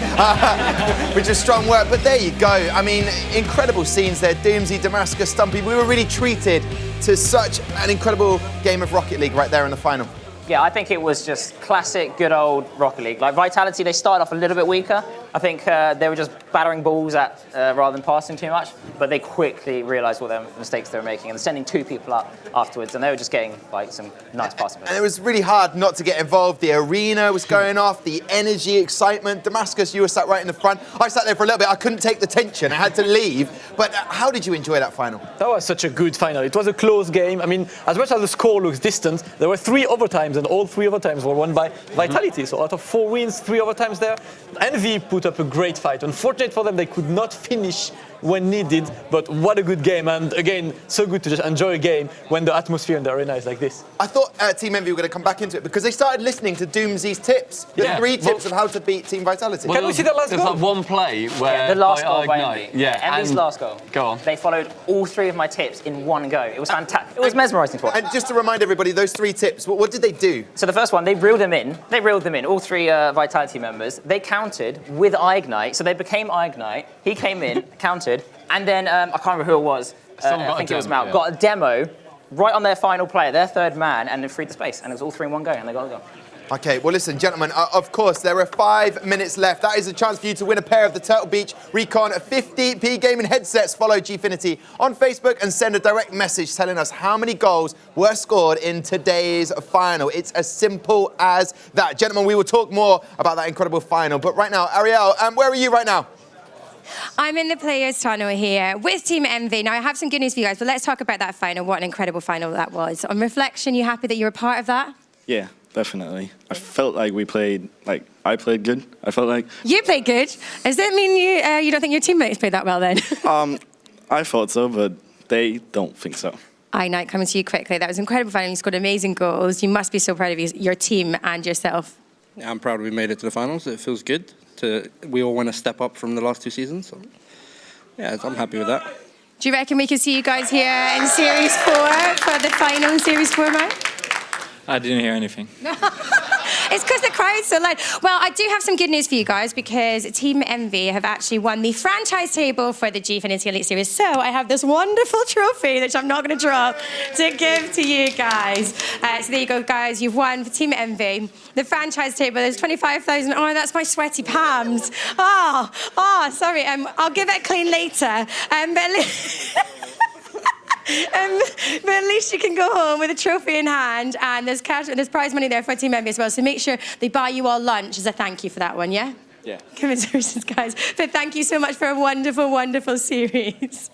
which is strong work. But there you go. I mean, incredible scenes there. Doomsy, Damascus, Stumpy. We were really treated to such an incredible game of Rocket League right there in the final. Yeah, I think it was just classic, good old Rocket League. Like Vitality, they started off a little bit weaker. I think they were just battering balls at rather than passing too much, but they quickly realised what their mistakes they were making and sending 2 people up afterwards, and they were just getting like some nice passing. And it was really hard not to get involved. The arena was going off, the energy, excitement. Damascus, you were sat right in the front. I sat there for a little bit. I couldn't take the tension. I had to leave. But how did you enjoy that final? That was such a good final. It was a close game. I mean, as much as the score looks distant, there were 3 overtimes, and all 3 overtimes were won by Vitality. So out of 4 wins, 3 overtimes there. Envy put up a great fight. Unfortunate for them, they could not finish when needed, but what a good game. And again, so good to just enjoy a game when the atmosphere in the arena is like this. I thought Team Envy were going to come back into it because they started listening to Doomsy's tips. The 3 tips of how to beat Team Vitality. Well, can we see the last goal? There's like one play where the last goal by Eyegnite. Envy. Envy's last goal. Go on. They followed all 3 of my tips in one go. It was fantastic. It was mesmerising to watch. And just to remind everybody, those 3 tips, what did they do? So the first one, they reeled them in. They reeled them in, all 3 Vitality members. They countered with Eyegnite, so they became Eyegnite. He came in, countered, and then I can't remember who it was. I think it was Mout. Got a demo right on their final player, their 3rd man, and then freed the space. And it was all 3 in one go, and they got a goal. Okay, well listen, gentlemen, of course, there are 5 minutes left. That is a chance for you to win a pair of the Turtle Beach Recon 50p gaming headsets. Follow Gfinity on Facebook and send a direct message telling us how many goals were scored in today's final. It's as simple as that. Gentlemen, we will talk more about that incredible final. But right now, Ariel, where are you right now? I'm in the players' tunnel here with Team Envy. Now, I have some good news for you guys, but let's talk about that final. What an incredible final that was. On reflection, you happy that you were part of that? Yeah, definitely. I felt like we played, I played good. I felt like... You played good? Does that mean you don't think your teammates played that well then? I thought so, but they don't think so. Eyegnite, coming to you quickly. That was an incredible final. You scored amazing goals. You must be so proud of your team and yourself. Yeah, I'm proud we made it to the finals. It feels good. We all want to step up from the last 2 seasons. So, yeah, I'm happy with that. Do you reckon we can see you guys here in Series 4 for the final in Series 4, Mike? I didn't hear anything. It's because the crowd's so loud. Well, I do have some good news for you guys because Team Envy have actually won the franchise table for the Gfinity Elite Series. So I have this wonderful trophy, which I'm not going to drop, to give to you guys. So there you go, guys. You've won for Team Envy. The franchise table, there's 25,000. Oh, that's my sweaty palms. Sorry. I'll give it clean later. But at least you can go home with a trophy in hand, and there's cash, there's prize money there for Team Envy as well. So make sure they buy you all lunch as a thank you for that one, yeah? Yeah. Congratulations, guys. But thank you so much for a wonderful, wonderful series.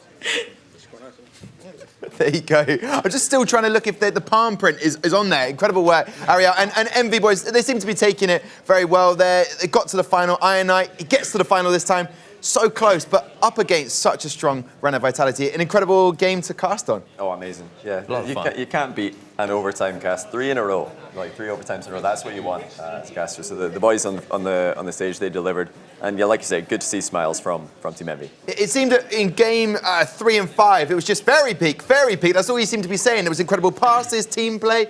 There you go. I'm just still trying to look if the palm print is on there. Incredible work, Ariel. And Envy boys, they seem to be taking it very well there. They got to the final. Eyegnite, he gets to the final this time. So close, but up against such a strong Renault Vitality. An incredible game to cast on. Oh, amazing. Yeah. A lot of fun. You can't beat and overtime cast 3 in a row, like 3 overtimes in a row. That's what you want as a caster. So the boys on the stage, they delivered, and yeah, like you said, good to see smiles from Team Envy. It seemed that in game 3 and 5, it was just Fairypeak. That's all you seemed to be saying. There was incredible passes, team play.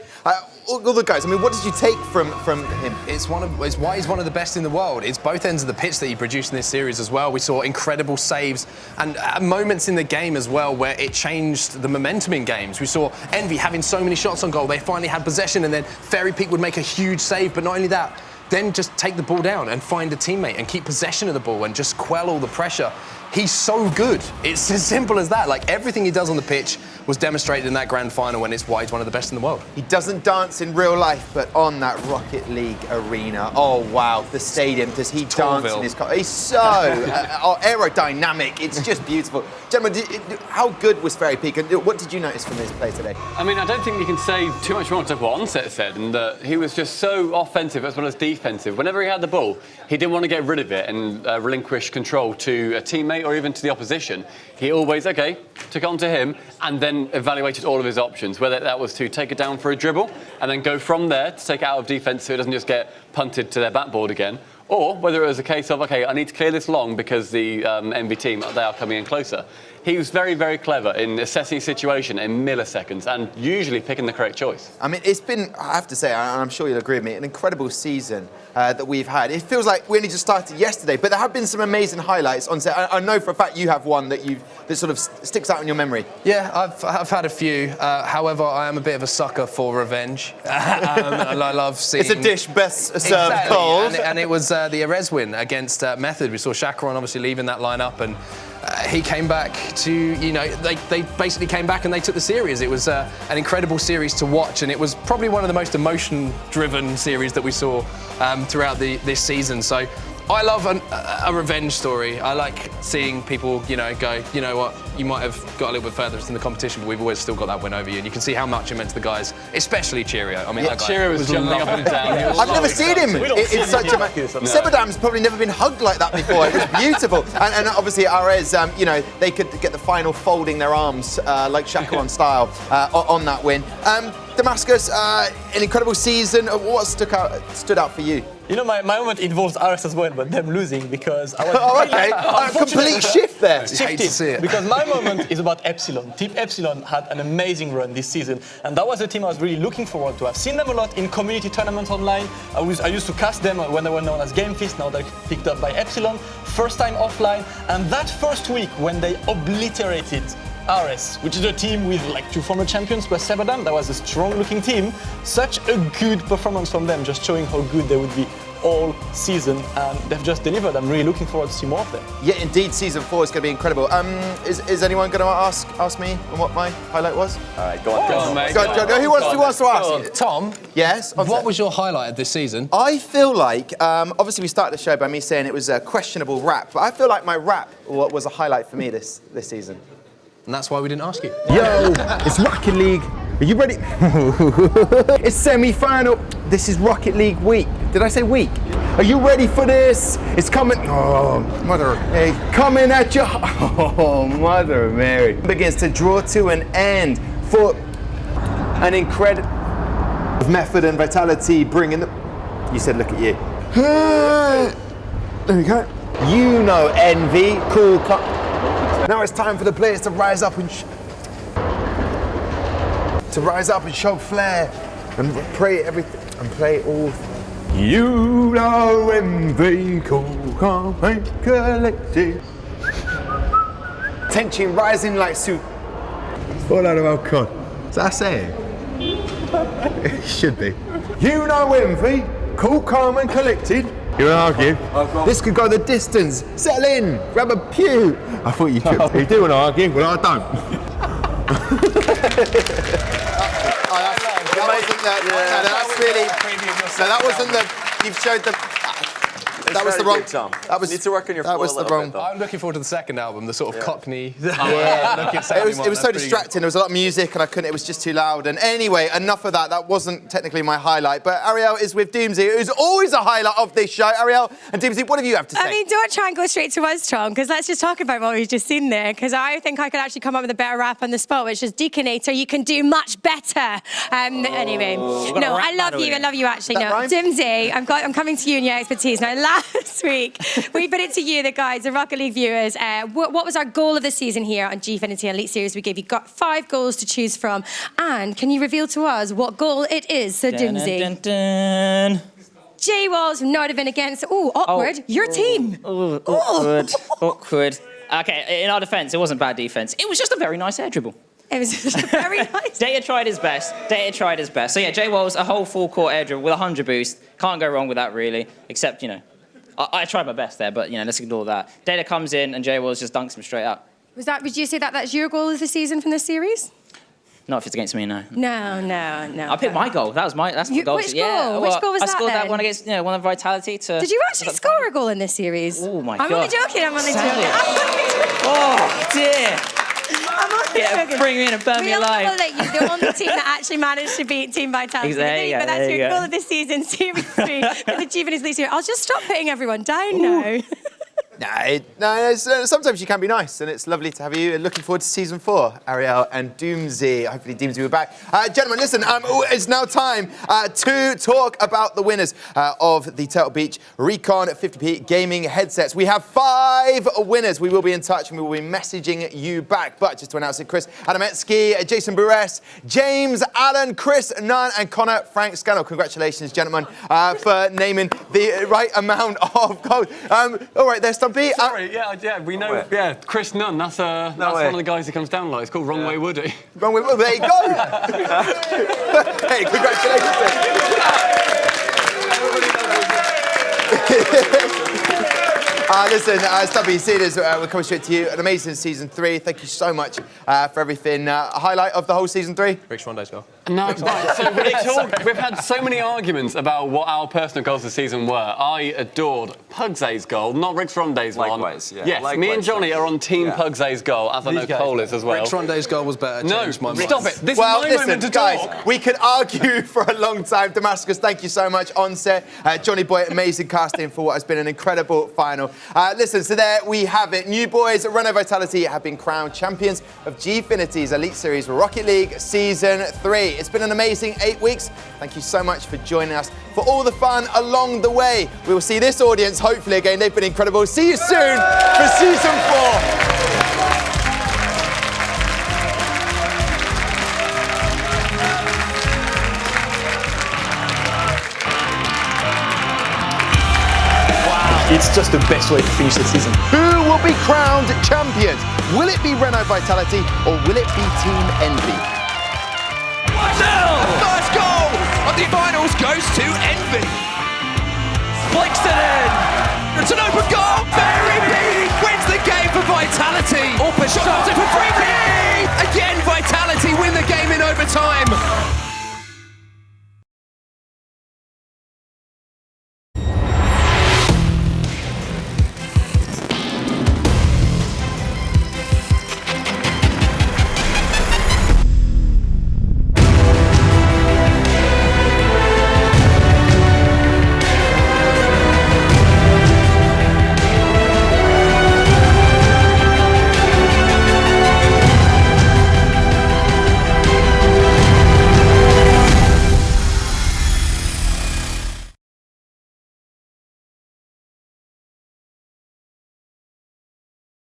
All the guys. I mean, what did you take from him? It's why he's one of the best in the world. It's both ends of the pitch that he produced in this series as well. We saw incredible saves and moments in the game as well where it changed the momentum in games. We saw Envy having so many shots on goal. They finally had possession, and then Fairypeak would make a huge save. But not only that, then just take the ball down and find a teammate and keep possession of the ball and just quell all the pressure. He's so good. It's as simple as that. Like, everything he does on the pitch was demonstrated in that grand final, when it's why he's one of the best in the world. He doesn't dance in real life, but on that Rocket League arena, oh wow, the stadium, does he dance in his car? He's so aerodynamic, it's just beautiful. Gentlemen, how good was Fairypeak, and what did you notice from his play today? I mean, I don't think you can say too much wrong to what Onset said, and he was just so offensive as well as defensive. Whenever he had the ball, he didn't want to get rid of it and relinquish control to a teammate or even to the opposition. He always, took it on to him and then evaluated all of his options, whether that was to take it down for a dribble and then go from there to take it out of defence so it doesn't just get punted to their backboard again, or whether it was a case of, I need to clear this long because the Envy team, they are coming in closer. He was very, very clever in assessing a situation in milliseconds and usually picking the correct choice. I mean, it's been, I have to say, and I'm sure you'll agree with me, an incredible season that we've had. It feels like we only just started yesterday, but there have been some amazing highlights on set. I know for a fact you have one that sort of sticks out in your memory. Yeah, I've had a few. However, I am a bit of a sucker for revenge. And I love seeing... It's a dish best served cold. And it was the Erez win against Method. We saw Chakaron obviously leaving that lineup, and he came back to, they basically came back and they took the series. It was an incredible series to watch, and it was probably one of the most emotion-driven series that we saw throughout this season. So I love a revenge story. I like seeing people, go, you know what, you might have got a little bit further in the competition, but we've always still got that win over you. And you can see how much it meant to the guys, especially Cheerio. I mean, that guy Cheerio was jumping up and down. I've never seen him. It's such a... Sebadam's probably never been hugged like that before. It was beautiful. And obviously, Arez, they could get the final folding their arms like Chakaron style on that win. Damascus, an incredible season. What stood out for you? My moment involves RS as well, but them losing because I was a complete shift there. Hate to see it. Because my moment is about Epsilon. Team Epsilon had an amazing run this season, and that was a team I was really looking forward to. I've seen them a lot in community tournaments online. I used to cast them when they were known as Game Fist. Now they're picked up by Epsilon. First time offline, and that first week when they obliterated RS, which is a team with like 2 former champions plus Sebadam, that was a strong-looking team. Such a good performance from them, just showing how good they would be all season, and they've just delivered. I'm really looking forward to see more of them. Yeah, indeed, season 4 is going to be incredible. Is anyone going to ask me on what my highlight was? All right, go on, mate. Go. Who wants to ask? Tom? Yes? What was your highlight of this season? I feel like, obviously we started the show by me saying it was a questionable rap, but I feel like my rap was a highlight for me this season. And that's why we didn't ask you. Yo, it's Rocket League. Are you ready? It's semi-final. This is Rocket League week. Did I say week? Are you ready for this? It's coming. Oh, mother. Hey, coming at you. Oh, mother of Mary. Begins to draw to an end for an incredible Method and Vitality bringing the. You said, look at you. There we go. Envy, cool. Now it's time for the players to rise up and show flair and play everything and play all. Envy, cool, calm and collected. Tension rising like soup. All out of our con. Is that saying? It should be. Envy, cool, calm and collected. You want to argue? This could go the distance. Settle in. Grab a pew. I thought you could. You do want to argue? Well, I don't. That wasn't the. You've showed the. That was the wrong. That was need to work on your. That was the wrong. I'm looking forward to the second album, the sort of Cockney. Yeah. It was so distracting. There was a lot of music, and I couldn't. It was just too loud. And anyway, enough of that. That wasn't technically my highlight. But Ariel is with Doomsy, who's always a highlight of this show. Ariel and Doomsy, what do you have to say? I mean, don't try and go straight to us, Tom, because let's just talk about what we've just seen there. Because I think I could actually come up with a better rap on the spot, which is Deaconator. You can do much better. Anyway, no, I love you. I love you actually. No, Doomsy, I'm coming to you and your expertise. Now, last week we put it to you, the guys, the Rocket League viewers. What was our goal of the season here on Gfinity Elite Series? We gave you 5 goals to choose from, and can you reveal to us what goal it is, Sir Doomsy? Dun, dun, dun. J Walls from Nordavin against awkward. Your team. Awkward. Okay, in our defence, it wasn't bad defence. It was just a very nice air dribble. It was just very nice. Data tried his best. So yeah, J Walls, a whole full court air dribble with 100 boost. Can't go wrong with that really. Except, you know, I tried my best there, but you know, let's ignore that. Data comes in and J Walls just dunks him straight up. Would you say that's your goal of the season from this series? Not if it's against me, no. No. I picked my goal. That's my goal. Which goal? Which goal was that? I scored then? that one against, one of Vitality to. Did you actually score a goal in this series? Oh my God! I'm only joking. Oh dear. I'm only joking. Bring me in and burn me alive. You're the only team that actually managed to beat Team Vitality. But that's your goal of this season, Series 3 for the Gfinity Elite Series. I'll just stop putting everyone down now. Sometimes you can be nice, and it's lovely to have you. Looking forward to season 4, Ariel and Doomsy. Hopefully Doomsy will be back. Gentlemen, listen, it's now time to talk about the winners of the Turtle Beach Recon 50p gaming headsets. We have 5 winners. We will be in touch, and we will be messaging you back. But just to announce it, Chris Adametsky, Jason Buress, James Allen, Chris Nunn, and Connor Frank Scannell. Congratulations, gentlemen, for naming the right amount of goals. All right, there's Stumpy. Sorry, we know. Wait. Yeah, Chris Nunn. That's one of the guys who comes down like. It's called Wrong Way Woody. Wrong Way Woody. There you go. Hey, congratulations. Listen, Stubby, see this. We're coming straight to you. An amazing season 3. Thank you so much for everything. A highlight of the whole season 3? Rich Rondé's goal. No, right. So we've had so many arguments about what our personal goals this season were. I adored Pugsy's goal, not Rick Rondé's one. Likewise, yeah. Yes, Likewise, me and Johnny are on Team Pugsy's goal, as I know Cole is as well. Rich Rondé's goal was better. No, stop it. This is my moment to guys, talk. we could argue for a long time. Damascus, thank you so much on set. Johnny Boy, amazing casting for what has been an incredible final. Listen, so there we have it. New boys, Renault Vitality have been crowned champions of Gfinity's Elite Series Rocket League Season 3. It's been an amazing 8 weeks. Thank you so much for joining us for all the fun along the way. We will see this audience hopefully again. They've been incredible. See you soon for Season 4. It's just the best way to finish the season. Who will be crowned champions? Will it be Renault Vitality or will it be Team Envy? First goal of the finals goes to Envy. Flicks it in. It's an open goal. Fairypeak wins the game for Vitality. Shot it for Freakii. Again,